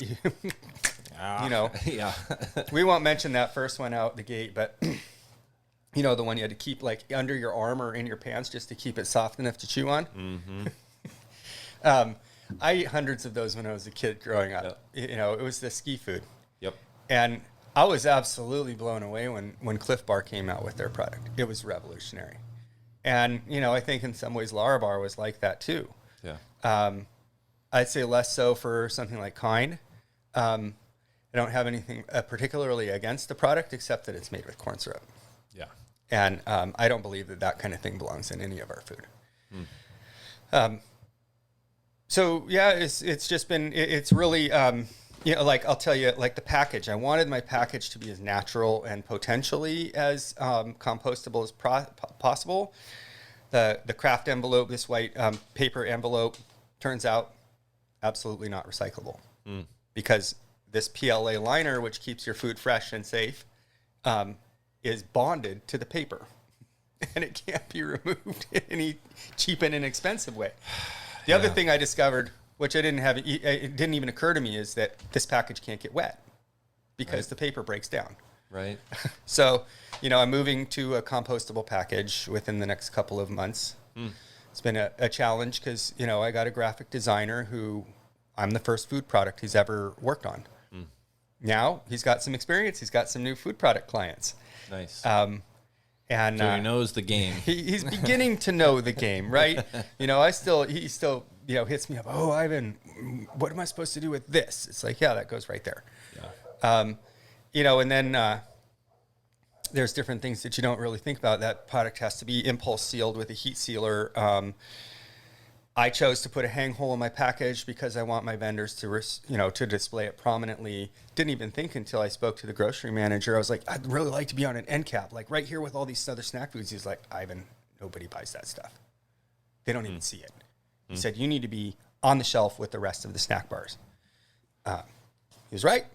we won't mention that first one out the gate, but the one you had to keep like under your arm or in your pants just to keep it soft enough to chew on. I ate hundreds of those when I was a kid growing up. It was the ski food. Yep. And I was absolutely blown away when Cliff Bar came out with their product. It was revolutionary. And, I think in some ways Larabar was like that too. Yeah. I'd say less so for something like Kind. I don't have anything particularly against the product except that it's made with corn syrup. Yeah. And I don't believe that kind of thing belongs in any of our food. It's just been, it's really, like I'll tell you, like the package, I wanted my package to be as natural and potentially as compostable as possible. The craft envelope, this white paper envelope, turns out absolutely not recyclable because this PLA liner, which keeps your food fresh and safe, is bonded to the paper and it can't be removed in any cheap and inexpensive way. The other thing I discovered, which it didn't even occur to me, is that this package can't get wet because the paper breaks down. Right. So, I'm moving to a compostable package within the next couple of months. It's been a challenge because, I got a graphic designer who I'm the first food product he's ever worked on. Now he's got some experience. He's got some new food product clients. Nice. And So he knows the game. he's beginning to know the game, right? He still, hits me up. Oh, Ivan, what am I supposed to do with this? It's like, yeah, that goes right there. Yeah. And then there's different things that you don't really think about. That product has to be impulse sealed with a heat sealer. I chose to put a hang hole in my package because I want my vendors to display it prominently. Didn't even think until I spoke to the grocery manager. I was like, I'd really like to be on an end cap, like right here with all these other snack foods. He's like, Ivan, nobody buys that stuff. They don't even see it. He said, you need to be on the shelf with the rest of the snack bars. He was right.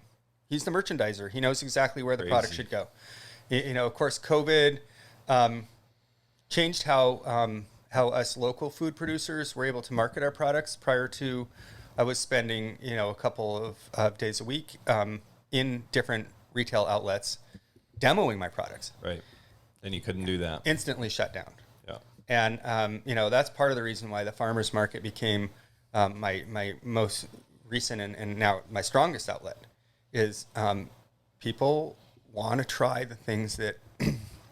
He's the merchandiser. He knows exactly where the product should go. Of course, COVID changed how us local food producers were able to market our products. Prior to, I was spending, a couple of days a week in different retail outlets demoing my products. Right. And you couldn't do that. Instantly shut down. Yeah. And, that's part of the reason why the farmer's market became my most recent and now my strongest outlet is people want to try the things that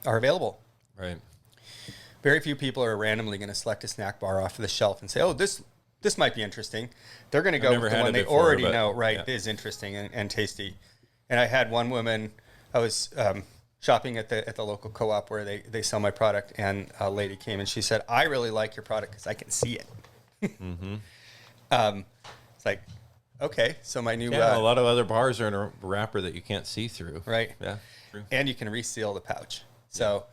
are available. Right. Very few people are randomly going to select a snack bar off of the shelf and say, oh, this might be interesting. They're going to go with the one they already know, is interesting and tasty. And I had one woman, I was shopping at the local co-op where they sell my product, and a lady came and she said, I really like your product because I can see it. Mm-hmm. It's like, okay, so my new... a lot of other bars are in a wrapper that you can't see through. Right. Yeah, true. And you can reseal the pouch. So...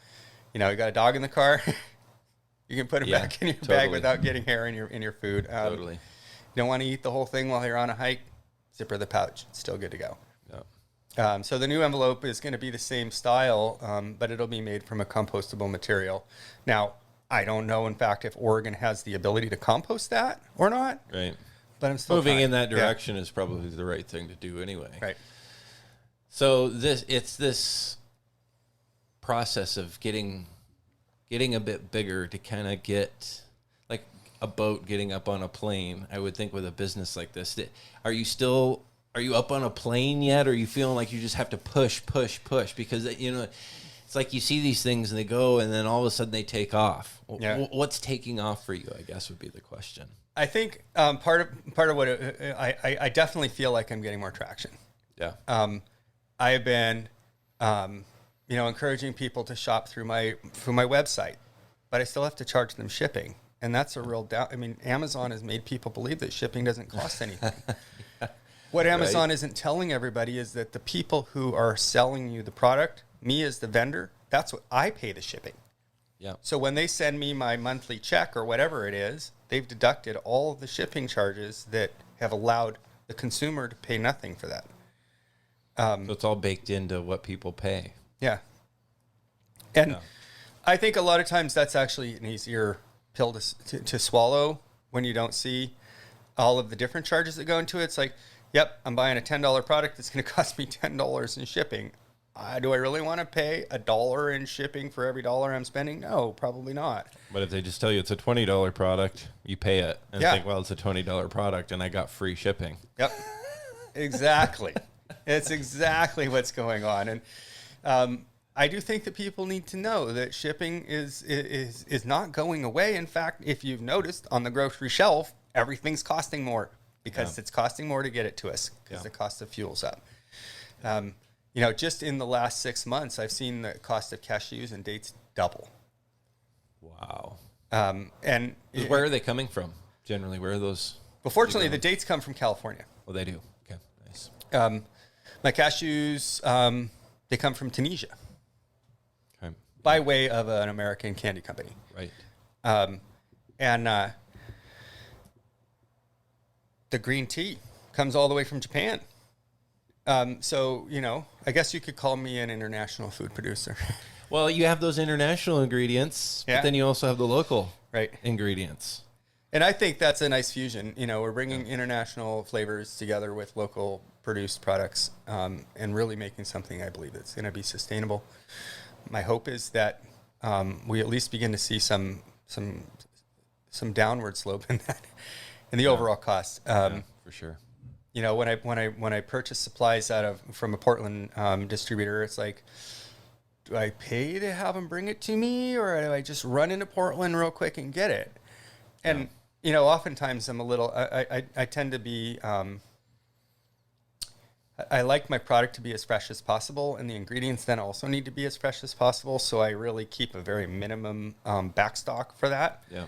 you got a dog in the car, you can put it back in your bag without getting hair in your food. Totally. You don't want to eat the whole thing while you're on a hike, zipper the pouch. It's still good to go. Yeah. So the new envelope is going to be the same style, but it'll be made from a compostable material. Now, I don't know, in fact, if Oregon has the ability to compost that or not. Right. But I'm still moving trying. in that direction is probably the right thing to do anyway. Right. So it's this process of getting a bit bigger to kind of get like a boat getting up on a plane. I would think with a business like this, are you up on a plane yet? Or are you feeling like you just have to push? Because, it's like you see these things and they go and then all of a sudden they take off. Yeah. What's taking off for you, I guess, would be the question. I think part of what I definitely feel like I'm getting more traction. Yeah. I have been, encouraging people to shop through my website, but I still have to charge them shipping, and that's a real doubt. I mean, Amazon has made people believe that shipping doesn't cost anything. What Amazon isn't telling everybody is that the people who are selling you the product, me as the vendor, that's what I pay the shipping. Yeah. So when they send me my monthly check or whatever it is, they've deducted all of the shipping charges that have allowed the consumer to pay nothing for that. So it's all baked into what people pay. Yeah. And I think a lot of times that's actually an easier pill to swallow when you don't see all of the different charges that go into it. It's like, yep, I'm buying a $10 product that's going to cost me $10 in shipping. Do I really want to pay $1 in shipping for every dollar I'm spending? No, probably not. But if they just tell you it's a $20 product, you pay it and think, well, it's a $20 product and I got free shipping. Yep, exactly. It's exactly what's going on. And I do think that people need to know that shipping is not going away. In fact, if you've noticed on the grocery shelf, everything's costing more because it's costing more to get it to us because the cost of fuel's up. Just in the last 6 months, I've seen the cost of cashews and dates double. Wow. And where are they coming from? Generally, where are those? Well, fortunately, the dates come from California. Oh, they do. Okay, nice. My cashews, they come from Tunisia. Okay. By way of an American candy company. Right. And the green tea comes all the way from Japan. So, I guess you could call me an international food producer. Well, you have those international ingredients, but then you also have the local ingredients. And I think that's a nice fusion. We're bringing international flavors together with local produced products and really making something I believe that's going to be sustainable. My hope is that we at least begin to see some downward slope in that, in the overall cost. For sure. When I purchase supplies from a Portland distributor, it's like do I pay to have them bring it to me, or do I just run into Portland real quick and get it? And, oftentimes I'm a little, I tend to be, I like my product to be as fresh as possible, and the ingredients then also need to be as fresh as possible. So I really keep a very minimum backstock for that. Yeah.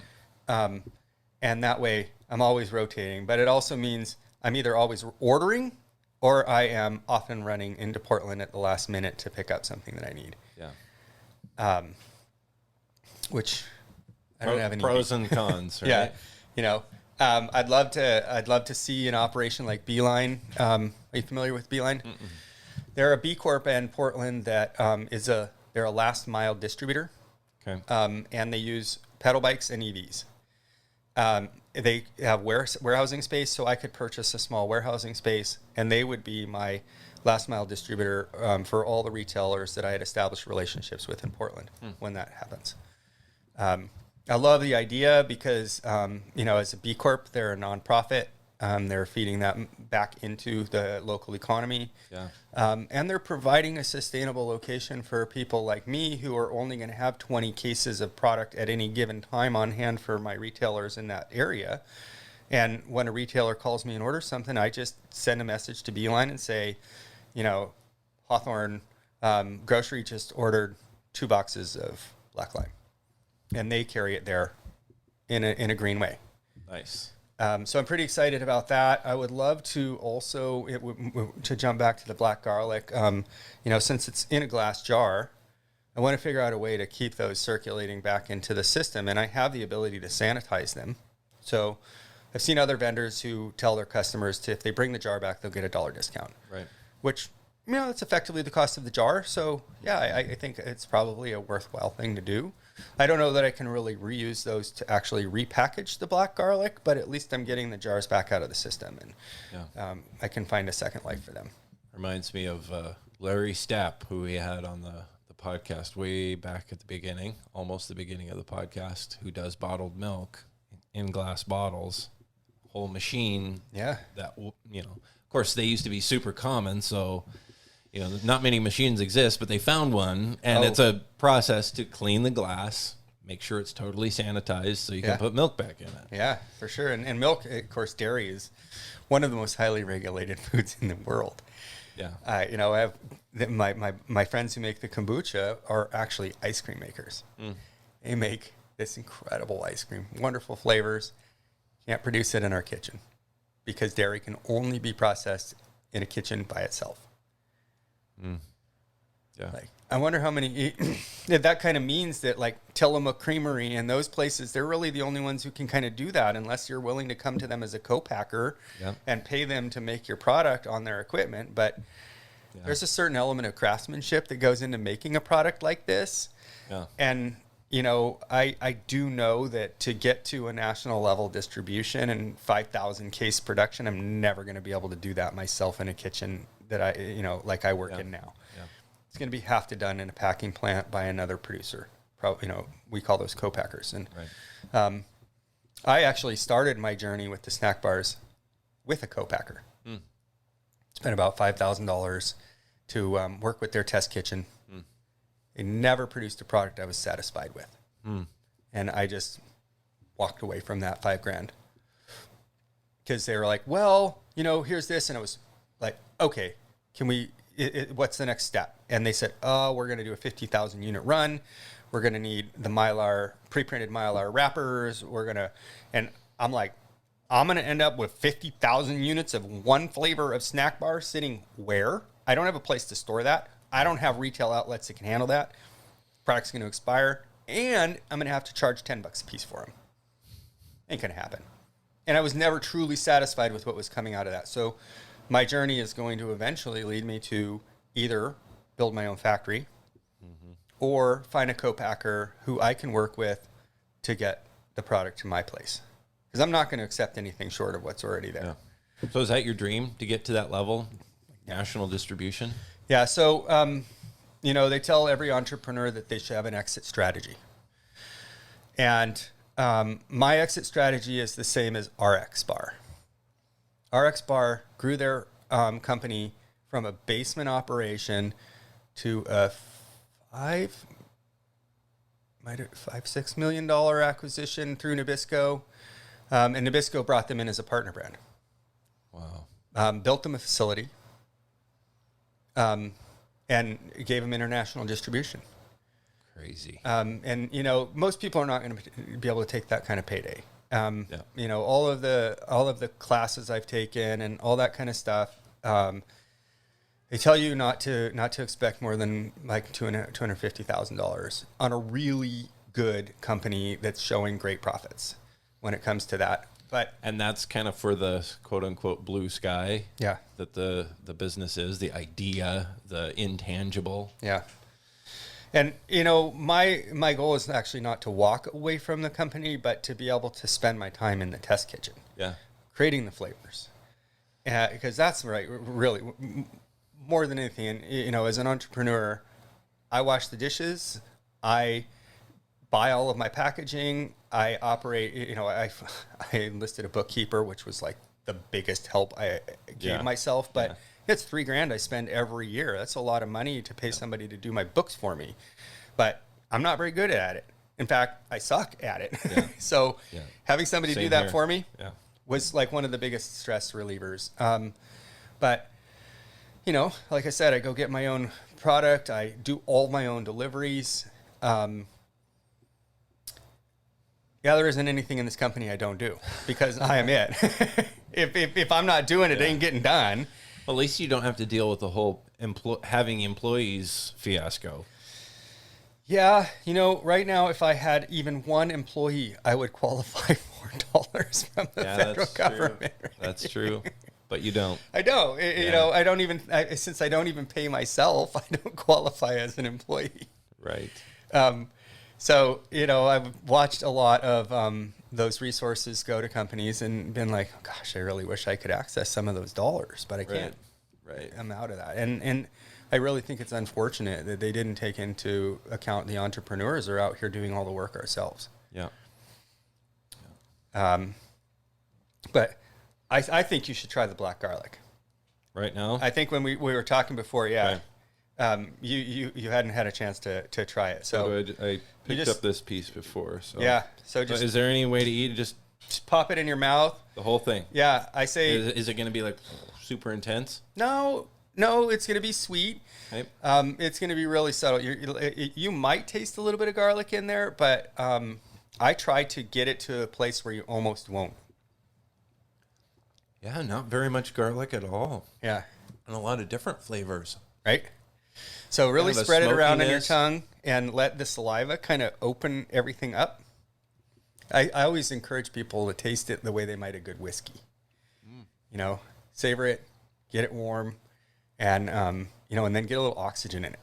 And that way I'm always rotating, but it also means I'm either always ordering or I am often running into Portland at the last minute to pick up something that I need. Yeah. Which I don't have any pros and cons, right? Yeah. I'd love to see an operation like Beeline. Are you familiar with Beeline? Mm-mm. They're a B Corp in Portland that they're a last mile distributor. Okay. And they use pedal bikes and EVs. They have warehousing space, so I could purchase a small warehousing space, and they would be my last mile distributor for all the retailers that I had established relationships with in Portland when that happens. I love the idea because, as a B Corp, they're a nonprofit. They're feeding that back into the local economy. Yeah. And they're providing a sustainable location for people like me who are only going to have 20 cases of product at any given time on hand for my retailers in that area. And when a retailer calls me and orders something, I just send a message to Beeline and say, Hawthorne Grocery just ordered 2 boxes of black lime. And they carry it there in a green way. Nice. So I'm pretty excited about that. I would love to also to jump back to the black garlic. Since it's in a glass jar, I want to figure out a way to keep those circulating back into the system, and I have the ability to sanitize them. So I've seen other vendors who tell their customers if they bring the jar back, they'll get a $1 discount. Right. Which it's effectively the cost of the jar. So yeah, I think it's probably a worthwhile thing to do. I don't know that I can really reuse those to actually repackage the black garlic, but at least I'm getting the jars back out of the system, and I can find a second life for them. Reminds me of Larry Stapp, who we had on the podcast way back at the beginning, almost the beginning of the podcast, who does bottled milk in glass bottles, whole machine. Yeah. That, of course, they used to be super common, so not many machines exist, but they found one, and it's a process to clean the glass, make sure it's totally sanitized so you can put milk back in it. Yeah, for sure. And milk, of course, dairy is one of the most highly regulated foods in the world. Yeah. I have my friends who make the kombucha are actually ice cream makers. They make this incredible ice cream, wonderful flavors. Can't produce it in our kitchen because dairy can only be processed in a kitchen by itself. Yeah. I wonder how many that kind of means that Tillamook Creamery and those places, they're really the only ones who can kind of do that unless you're willing to come to them as a co-packer and pay them to make your product on their equipment. But there's a certain element of craftsmanship that goes into making a product like this. Yeah. And, I do know that to get to a national level distribution and 5,000 case production, I'm never going to be able to do that myself in a kitchen that I work in now. Yeah. It's going to be half to done in a packing plant by another producer. Probably, we call those co-packers. And I actually started my journey with the snack bars with a co-packer. Spent about $5,000 to work with their test kitchen. They never produced a product I was satisfied with. And I just walked away from that $5,000 because they were like, well, here's this. And it was like, okay, can we, what's the next step? And they said, we're going to do a 50,000 unit run. We're going to need the pre-printed Mylar wrappers. And I'm like, I'm going to end up with 50,000 units of one flavor of snack bar sitting where? I don't have a place to store that. I don't have retail outlets that can handle that. Product's going to expire, and I'm going to have to charge $10 a piece for them. Ain't going to happen. And I was never truly satisfied with what was coming out of that. So my journey is going to eventually lead me to either build my own factory or find a co-packer who I can work with to get the product to my place. Because I'm not going to accept anything short of what's already there. Yeah. So is that your dream, to get to that level, national distribution? Yeah, so, they tell every entrepreneur that they should have an exit strategy. And my exit strategy is the same as RX Bar. RX Bar grew their company from a basement operation to a $6 million acquisition through Nabisco. And Nabisco brought them in as a partner brand. Wow. Built them a facility. And gave them international distribution. Crazy. And most people are not going to be able to take that kind of payday. Yeah. All of the classes I've taken and all that kind of stuff. They tell you not to expect more than like $250,000 on a really good company that's showing great profits when it comes to that. And that's kind of for the quote unquote blue sky. Yeah. That the business is, the idea, the intangible. Yeah. And, my goal is actually not to walk away from the company, but to be able to spend my time in the test kitchen. Yeah. Creating the flavors. Because that's right, really, more than anything. And, as an entrepreneur, I wash the dishes. I buy all of my packaging. I operate, I enlisted a bookkeeper, which was like the biggest help I gave myself. But it's $3,000 I spend every year. That's a lot of money to pay somebody to do my books for me. But I'm not very good at it. In fact, I suck at it. Yeah. So having somebody Same do that here. for me was like one of the biggest stress relievers. But, like I said, I go get my own product. I do all my own deliveries. There isn't anything in this company I don't do because I am it. If I'm not doing it, it ain't getting done. Well, at least you don't have to deal with the whole having employees fiasco. Yeah, right now, if I had even one employee, I would qualify for dollars from the federal government. True. That's true, but you don't. I don't. I don't even. Since I don't even pay myself, I don't qualify as an employee. Right. So, I've watched a lot of those resources go to companies and been like, oh, gosh, I really wish I could access some of those dollars, but I can't. Right. I'm out of that. And I really think it's unfortunate that they didn't take into account the entrepreneurs are out here doing all the work ourselves. Yeah. But I think you should try the black garlic. Right now? I think when we were talking before, Okay. You hadn't had a chance to try it. So I picked up this piece before. So So just is there any way to eat it? Just pop it in your mouth. the whole thing? Yeah, I say. Is it going to be like super intense? No, it's going to be sweet. Okay. It's going to be really subtle. You might taste a little bit of garlic in there, but I try to get it to a place where you almost won't. Yeah, not very much garlic at all. Yeah. And a lot of different flavors. Right? So really Kind of a spread it around on your smokiness. tongue and let the saliva kind of open everything up. I always encourage people to taste it the way they might a good whiskey. Savor it, get it warm, and and then get a little oxygen in it.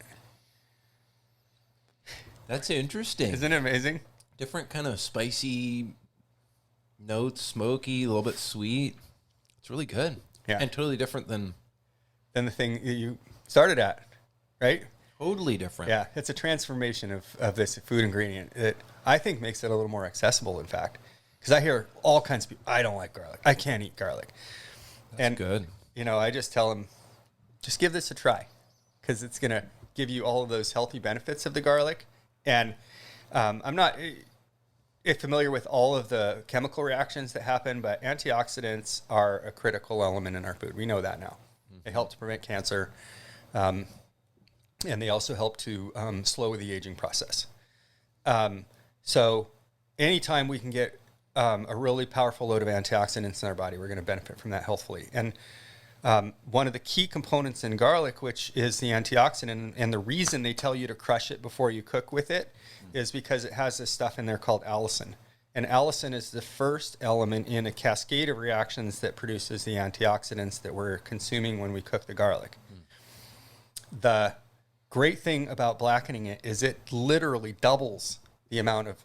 That's interesting. Isn't it amazing? Different kind of spicy notes, smoky, a little bit sweet. It's really good. Yeah. And totally different than... Than the thing you started at, right? Totally different. Yeah, it's a transformation of this food ingredient that I think makes it a little more accessible, in fact. Because I hear all kinds of people, I don't like garlic. I can't eat garlic. That's good. I just tell them, just give this a try. Because it's going to give you all of those healthy benefits of the garlic. And I'm not familiar with all of the chemical reactions that happen, but antioxidants are a critical element in our food. We know that now. They help to prevent cancer. And they also help to slow the aging process. So anytime we can get a really powerful load of antioxidants in our body, we're going to benefit from that healthfully. And one of the key components in garlic, which is the antioxidant, and the reason they tell you to crush it before you cook with it, is because it has this stuff in there called allicin. And allicin is the first element in a cascade of reactions that produces the antioxidants that we're consuming when we cook the garlic. The great thing about blackening it is it literally doubles the amount of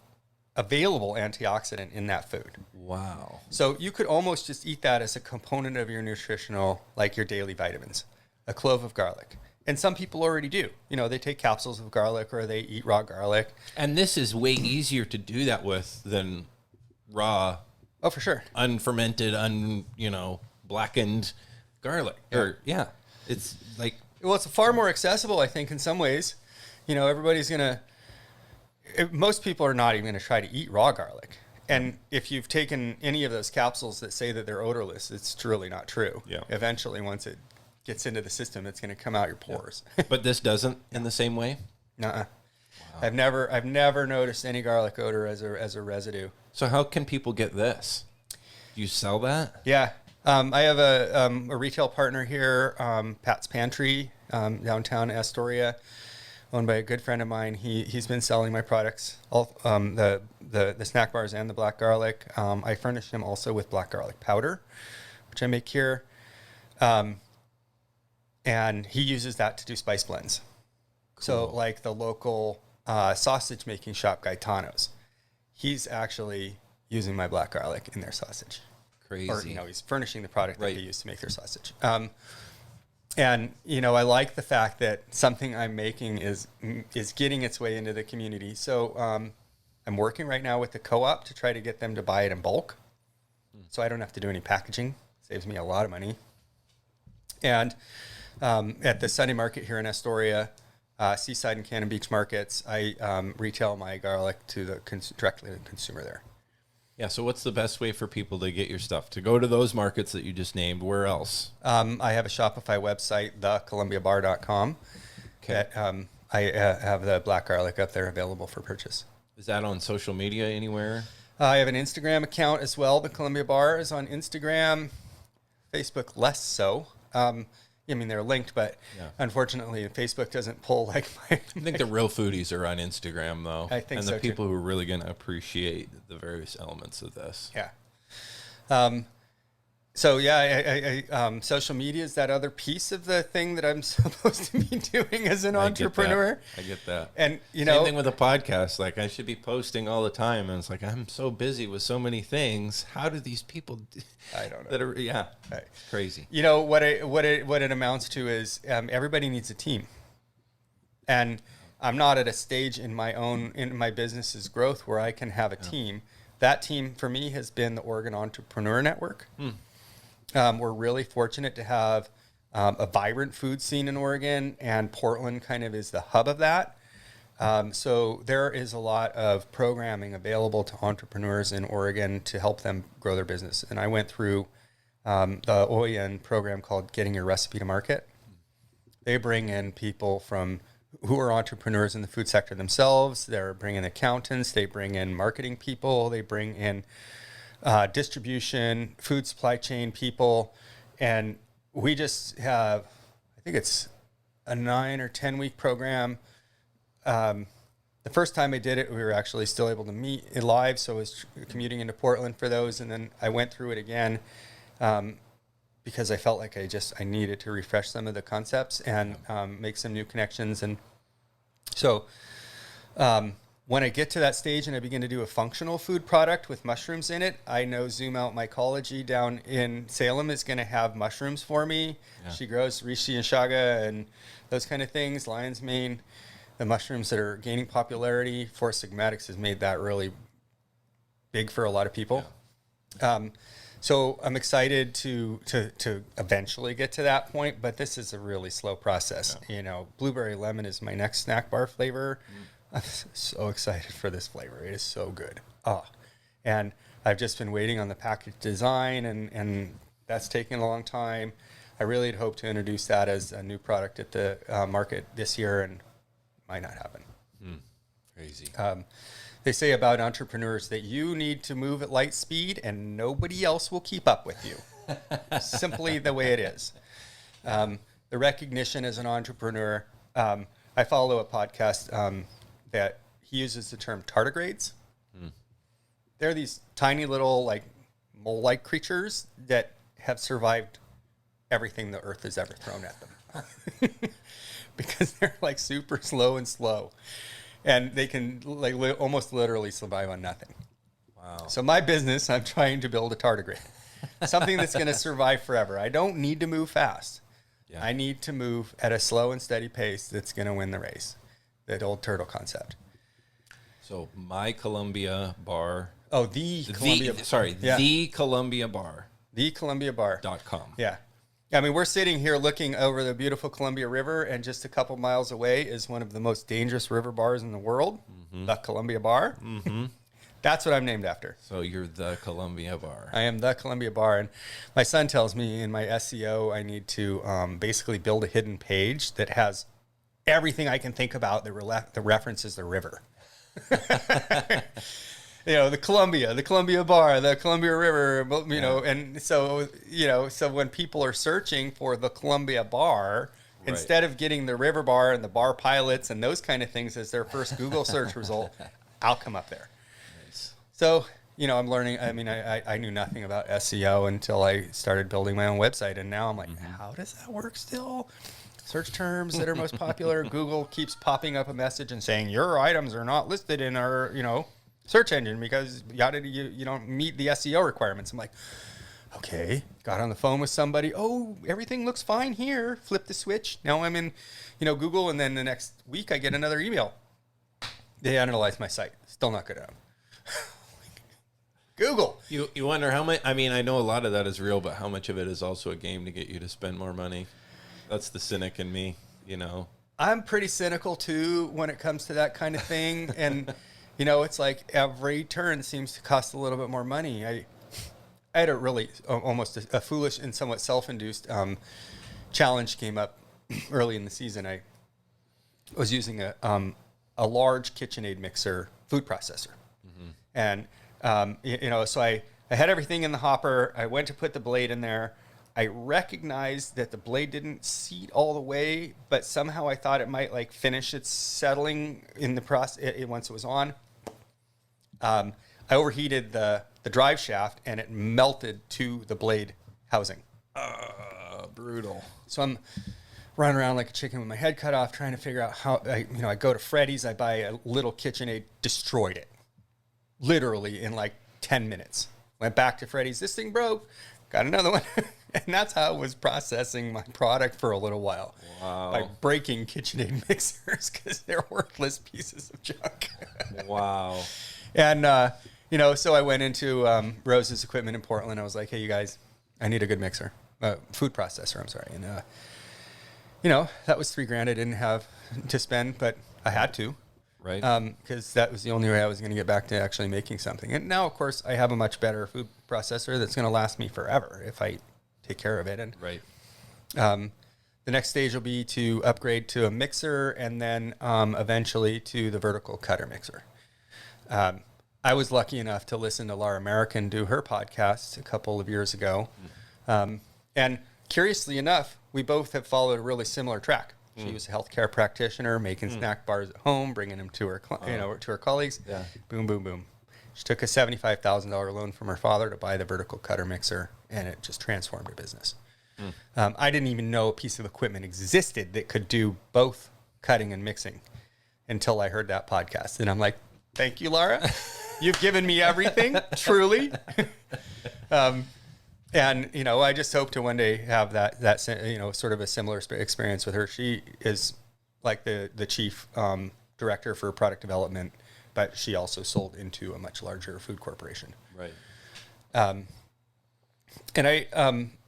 available antioxidant in that food. Wow. So you could almost just eat that as a component of your nutritional, like your daily vitamins, a clove of garlic. And some people already do. They take capsules of garlic or they eat raw garlic. And this is way easier to do that with than raw, Oh, for sure. unfermented, blackened garlic. Yeah. It's like... Well, it's far more accessible, I think, in some ways. everybody's most people are not even going to try to eat raw garlic. And if you've taken any of those capsules that say that they're odorless, it's truly not true. Yeah. Eventually, once it gets into the system, it's going to come out your pores. But this doesn't in the same way? Nuh-uh. Wow. I've never noticed any garlic odor as a residue. So how can people get this? Do you sell that? Yeah. I have a retail partner here, Pat's Pantry, downtown Astoria, owned by a good friend of mine. He's been selling my products, all the snack bars and the black garlic. I furnish him also with black garlic powder, which I make here. And he uses that to do spice blends. Cool. So like the local sausage making shop, Gaetano's, he's actually using my black garlic in their sausage. Crazy. Or, he's furnishing the product that they use to make their sausage. And, I like the fact that something I'm making is getting its way into the community. So I'm working right now with the co-op to try to get them to buy it in bulk. So I don't have to do any packaging. Saves me a lot of money. And at the Sunday market here in Astoria, Seaside and Cannon Beach markets, I retail my garlic to directly to the consumer there. Yeah, so what's the best way for people to get your stuff? To go to those markets that you just named, where else? I have a Shopify website, thecolumbiabar.com. Okay. That, I have the black garlic up there available for purchase. Is that on social media anywhere? I have an Instagram account as well. The Columbia Bar is on Instagram. Facebook, less so. They're linked, but unfortunately, Facebook doesn't pull like my... I think the real foodies are on Instagram, though. I think so, too. And the people who are really going to appreciate the various elements of this. Yeah. Social media is that other piece of the thing that I'm supposed to be doing as an entrepreneur. I get that. And, Same thing with a podcast. Like, I should be posting all the time. And it's like, I'm so busy with so many things. How do these people... I don't know. That are, right. Crazy. What it amounts to is everybody needs a team. And I'm not at a stage in my business's growth where I can have a team. That team for me has been the Oregon Entrepreneur Network. We're really fortunate to have a vibrant food scene in Oregon, and Portland kind of is the hub of that. So there is a lot of programming available to entrepreneurs in Oregon to help them grow their business. And I went through the OEN program called Getting Your Recipe to Market. They bring in people who are entrepreneurs in the food sector themselves. They're bringing accountants. They bring in marketing people. They bring in distribution, food supply chain people. And we just have, I think it's a 9 or 10 week program. The first time I did it, we were actually still able to meet live. So I was commuting into Portland for those. And then I went through it again because I felt like I needed to refresh some of the concepts and make some new connections. And so when I get to that stage and I begin to do a functional food product with mushrooms in it, I know Zoom Out Mycology down in Salem is going to have mushrooms for me. Yeah. She grows reishi and chaga and those kind of things, lion's mane. The mushrooms that are gaining popularity. Four Sigmatics has made that really big for a lot of people. Yeah. So I'm excited to eventually get to that point, but this is a really slow process. Yeah. Blueberry lemon is my next snack bar flavor. I'm so excited for this flavor. It is so good. And I've just been waiting on the package design, and that's taken a long time. I really had hoped to introduce that as a new product at the market this year, and might not happen. Crazy. They say about entrepreneurs that you need to move at light speed and nobody else will keep up with you. Simply the way it is. The recognition as an entrepreneur. I follow a podcast that he uses the term tardigrades. They're these tiny little like mole-like creatures that have survived everything the earth has ever thrown at them. Because they're like super slow. And they can like almost literally survive on nothing. Wow. So my business, I'm trying to build a tardigrade. Something that's going to survive forever. I don't need to move fast. Yeah. I need to move at a slow and steady pace that's going to win the race. That old turtle concept. So My Columbia Bar. The Columbia Bar. The Columbia Bar. TheColumbiaBar.com. .com. Yeah. I mean, we're sitting here looking over the beautiful Columbia River, and just a couple miles away is one of the most dangerous river bars in the world, the Columbia Bar. That's what I'm named after. So you're the Columbia Bar. I am the Columbia Bar, and my son tells me in my SEO I need to basically build a hidden page that has everything I can think about that references the river. The Columbia Bar, the Columbia River, and so, so when people are searching for the Columbia Bar, instead of getting the river bar and the bar pilots and those kind of things as their first Google search result, I'll come up there. Nice. So, I'm learning. I mean, I knew nothing about SEO until I started building my own website. And now I'm like, how does that work still? Search terms that are most popular. Google keeps popping up a message and saying, your items are not listed in our, search engine because you don't meet the SEO requirements. I'm like, okay, got on the phone with somebody. Oh, everything looks fine here. Flip the switch. Now I'm in, Google, and then the next week I get another email. They analyze my site. Still not good at them. Google. You wonder how much, I mean, I know a lot of that is real, but how much of it is also a game to get you to spend more money? That's the cynic in me, I'm pretty cynical too when it comes to that kind of thing. And, it's like every turn seems to cost a little bit more money. I had a really almost a foolish and somewhat self-induced challenge came up early in the season. I was using a large KitchenAid mixer food processor. And, so I had everything in the hopper. I went to put the blade in there. I recognized that the blade didn't seat all the way, but somehow I thought it might finish its settling in the process once it was on. I overheated the drive shaft and it melted to the blade housing. Brutal. So I'm running around like a chicken with my head cut off, trying to figure out how. I go to Freddy's, I buy a little KitchenAid, destroyed it, literally in 10 minutes. Went back to Freddy's, this thing broke. Got another one. And that's how I was processing my product for a little while. Wow. By breaking KitchenAid mixers because they're worthless pieces of junk. Wow. And, so I went into Rose's Equipment in Portland. I was like, hey, you guys, I need a good mixer. Food processor, I'm sorry. And, that was $3,000 I didn't have to spend, but I had to. Right. Because that was the only way I was going to get back to actually making something. And now, of course, I have a much better food processor that's going to last me forever if I take care of it. And right. The next stage will be to upgrade to a mixer and then eventually to the vertical cutter mixer. I was lucky enough to listen to Laura American do her podcast a couple of years ago. And curiously enough, we both have followed a really similar track. She was a healthcare practitioner, making snack bars at home, bringing them to her, to her colleagues. Yeah. Boom, boom, boom. She took a $75,000 loan from her father to buy the vertical cutter mixer, and it just transformed her business. I didn't even know a piece of equipment existed that could do both cutting and mixing until I heard that podcast. And I'm like, thank you, Laura. You've given me everything, truly. And, I just hope to one day have that sort of a similar experience with her. She is like the chief director for product development, but she also sold into a much larger food corporation. Right. And I,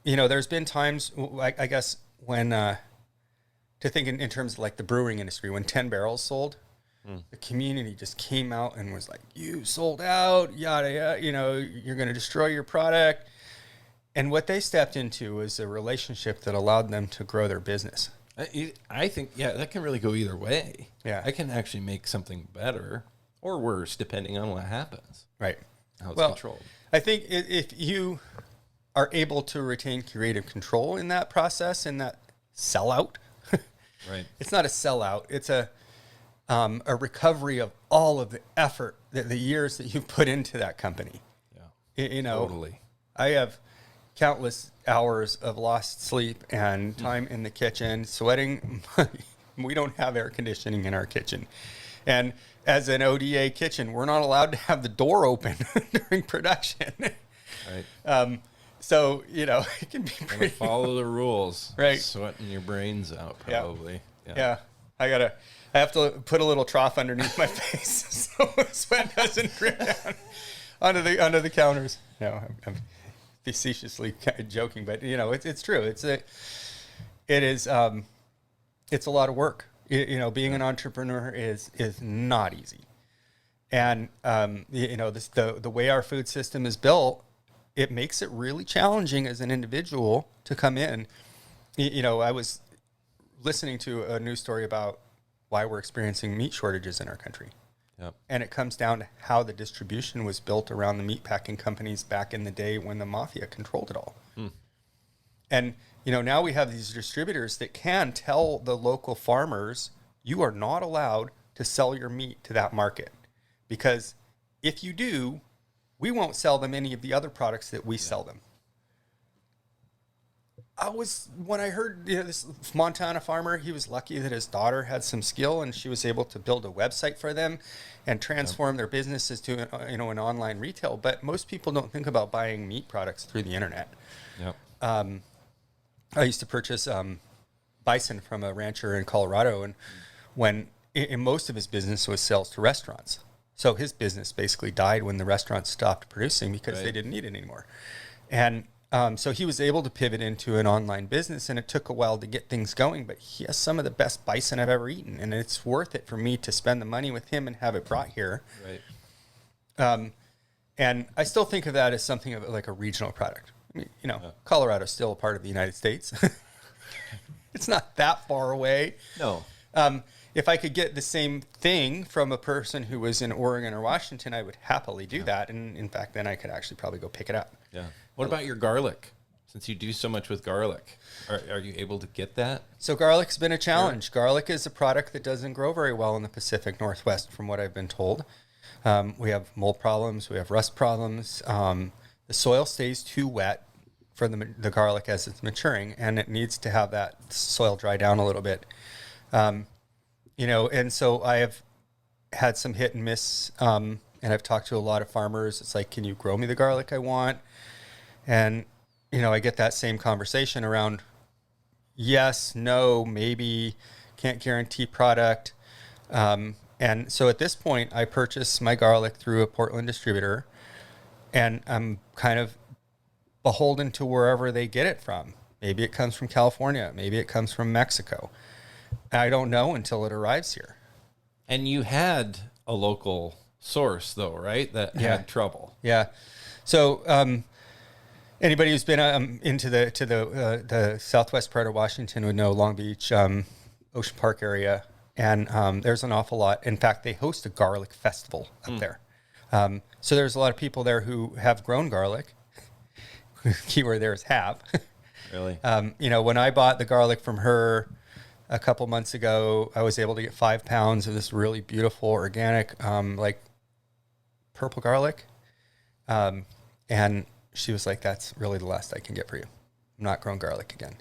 there's been times, I guess, when, to think in terms of the brewing industry, when 10 barrels sold, the community just came out and was like, you sold out, yada, yada, you're going to destroy your product. And what they stepped into was a relationship that allowed them to grow their business. I think, that can really go either way. Yeah. I can actually make something better or worse, depending on what happens. Right. How it's controlled. I think if you are able to retain creative control in that process, in that sellout, right. It's not a sellout. It's a recovery of all of the effort, the years that you've put into that company. Yeah. Totally. I have countless hours of lost sleep and time in the kitchen, sweating. We don't have air conditioning in our kitchen. And as an ODA kitchen, we're not allowed to have the door open during production. Right. So, it can be pretty... Follow the rules. Right. Sweating your brains out, probably. Yeah. I have to put a little trough underneath my face so sweat doesn't drip down onto the counters. No, I'm facetiously kind of joking, but it's true. It's a lot of work. Being an entrepreneur is not easy. And, the way our food system is built, it makes it really challenging as an individual to come in. I was listening to a news story about why we're experiencing meat shortages in our country. Yep. And it comes down to how the distribution was built around the meat packing companies back in the day when the mafia controlled it all. And, now we have these distributors that can tell the local farmers, you are not allowed to sell your meat to that market, because if you do, we won't sell them any of the other products that we sell them. When I heard this Montana farmer, he was lucky that his daughter had some skill and she was able to build a website for them and transform their businesses to an online retail. But most people don't think about buying meat products through the internet. Yep. I used to purchase bison from a rancher in Colorado, and when in most of his business was sales to restaurants. So his business basically died when the restaurants stopped producing because they didn't need it anymore. And so he was able to pivot into an online business, and it took a while to get things going, but he has some of the best bison I've ever eaten, and it's worth it for me to spend the money with him and have it brought here. Right. And I still think of that as something of like a regional product. I mean, Colorado's still a part of the United States. It's not that far away. No. If I could get the same thing from a person who was in Oregon or Washington, I would happily do that. And in fact, then I could actually probably go pick it up. Yeah. What about your garlic? Since you do so much with garlic, are you able to get that? So garlic's been a challenge. Sure. Garlic is a product that doesn't grow very well in the Pacific Northwest, from what I've been told. We have mold problems. We have rust problems. The soil stays too wet for the garlic as it's maturing, and it needs to have that soil dry down a little bit. And so I have had some hit and miss, and I've talked to a lot of farmers. It's like, can you grow me the garlic I want? And, I get that same conversation around yes, no, maybe, can't guarantee product. And so at this point, I purchase my garlic through a Portland distributor, and I'm kind of beholden to wherever they get it from. Maybe it comes from California. Maybe it comes from Mexico. I don't know until it arrives here. And you had a local source, though, right? That had trouble. Yeah. So anybody who's been into the southwest part of Washington would know Long Beach, Ocean Park area, and there's an awful lot. In fact, they host a garlic festival up there. So there's a lot of people there who have grown garlic. Keyword there is have. Really? When I bought the garlic from her a couple months ago, I was able to get 5 pounds of this really beautiful organic, purple garlic. And she was like, that's really the last I can get for you. I'm not growing garlic again.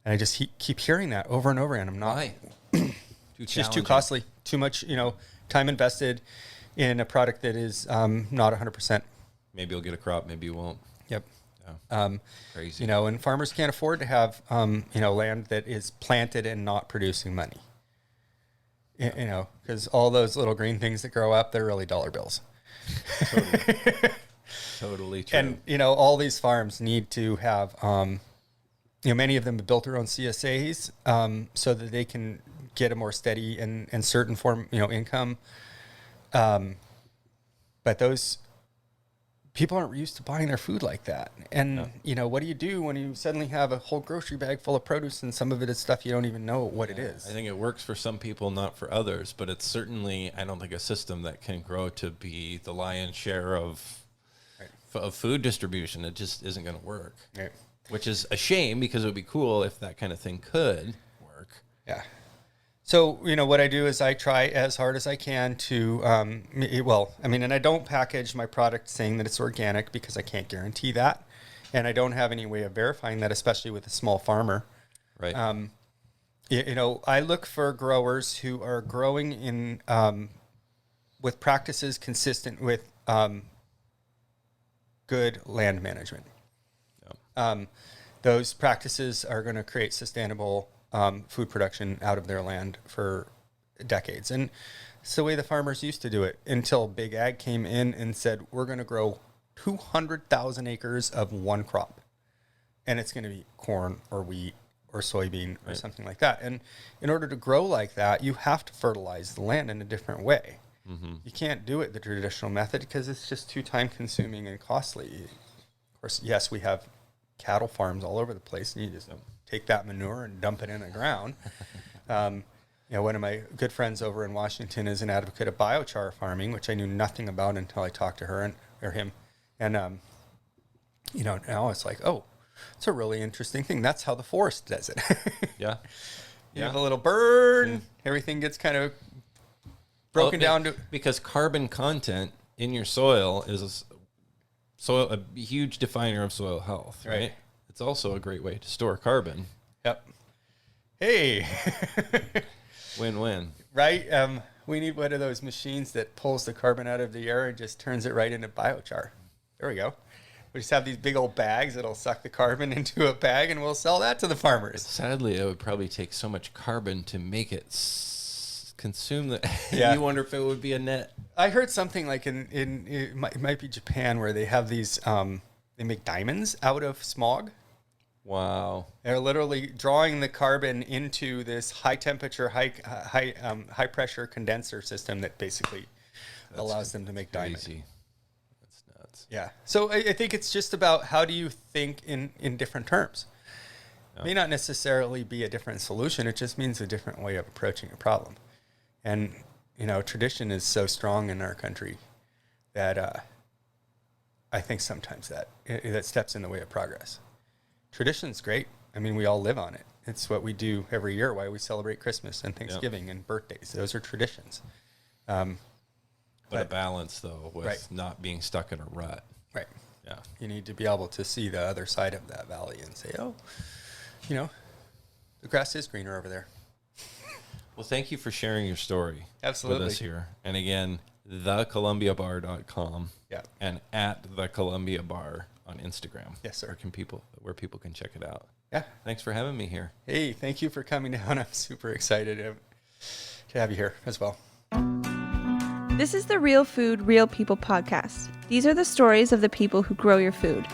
And I just keep hearing that over and over again. I'm not. Why? It's just too costly, too much, time invested in a product that is not 100%. Maybe you'll get a crop, maybe you won't. Yep. Yeah. Crazy. And farmers can't afford to have, land that is planted and not producing money. Because all those little green things that grow up, they're really dollar bills. Totally true. And, all these farms need to have, many of them have built their own CSAs so that they can get a more steady and certain form, income. But those people aren't used to buying their food like that. And, what do you do when you suddenly have a whole grocery bag full of produce and some of it is stuff you don't even know what it is? I think it works for some people, not for others, but it's certainly, I don't think, a system that can grow to be the lion's share of food distribution. It just isn't going to work, which is a shame because it would be cool if that kind of thing could work. Yeah. So, what I do is I try as hard as I can to, and I don't package my product saying that it's organic because I can't guarantee that. And I don't have any way of verifying that, especially with a small farmer. Right. I look for growers who are growing in, with practices consistent with good land management. Yep. Those practices are going to create sustainable food production out of their land for decades. And it's the way the farmers used to do it until Big Ag came in and said, we're going to grow 200,000 acres of one crop. And it's going to be corn or wheat or soybean or something like that. And in order to grow like that, you have to fertilize the land in a different way. You can't do it the traditional method because it's just too time consuming and costly. Of course, yes, we have cattle farms all over the place, and you just take that manure and dump it in the ground. One of my good friends over in Washington is an advocate of biochar farming, which I knew nothing about until I talked to her or him. And, now it's like, oh, it's a really interesting thing. That's how the forest does it. Yeah. You have a little burn, everything gets kind of broken down to... Because carbon content in your soil is a huge definer of soil health, right? It's also a great way to store carbon. Yep. Hey. Win-win. Right? We need one of those machines that pulls the carbon out of the air and just turns it right into biochar. There we go. We just have these big old bags that'll suck the carbon into a bag, and we'll sell that to the farmers. Sadly, it would probably take so much carbon to make it consume that. Yeah. You wonder if it would be a net. I heard something like it might be Japan, where they have these, they make diamonds out of smog. Wow. They're literally drawing the carbon into this high temperature, high pressure condenser system that basically allows them to make diamonds. That's nuts. Yeah. So I think it's just about how do you think in different terms. It may not necessarily be a different solution. It just means a different way of approaching a problem. And, tradition is so strong in our country that I think sometimes that steps in the way of progress. Tradition's great. I mean, we all live on it. It's what we do every year, why we celebrate Christmas and Thanksgiving and birthdays. Those are traditions. But a balance, though, with Right. not being stuck in a rut. Right. Yeah. You need to be able to see the other side of that valley and say, oh, the grass is greener over there. Well, thank you for sharing your story Absolutely. with us here. And again, thecolumbiabar.com. Yeah. And at thecolumbiabar on Instagram. Yes, sir. Where people can check it out. Yeah. Thanks for having me here. Hey, thank you for coming down. I'm super excited to have you here as well. This is the Real Food, Real People podcast. These are the stories of the people who grow your food.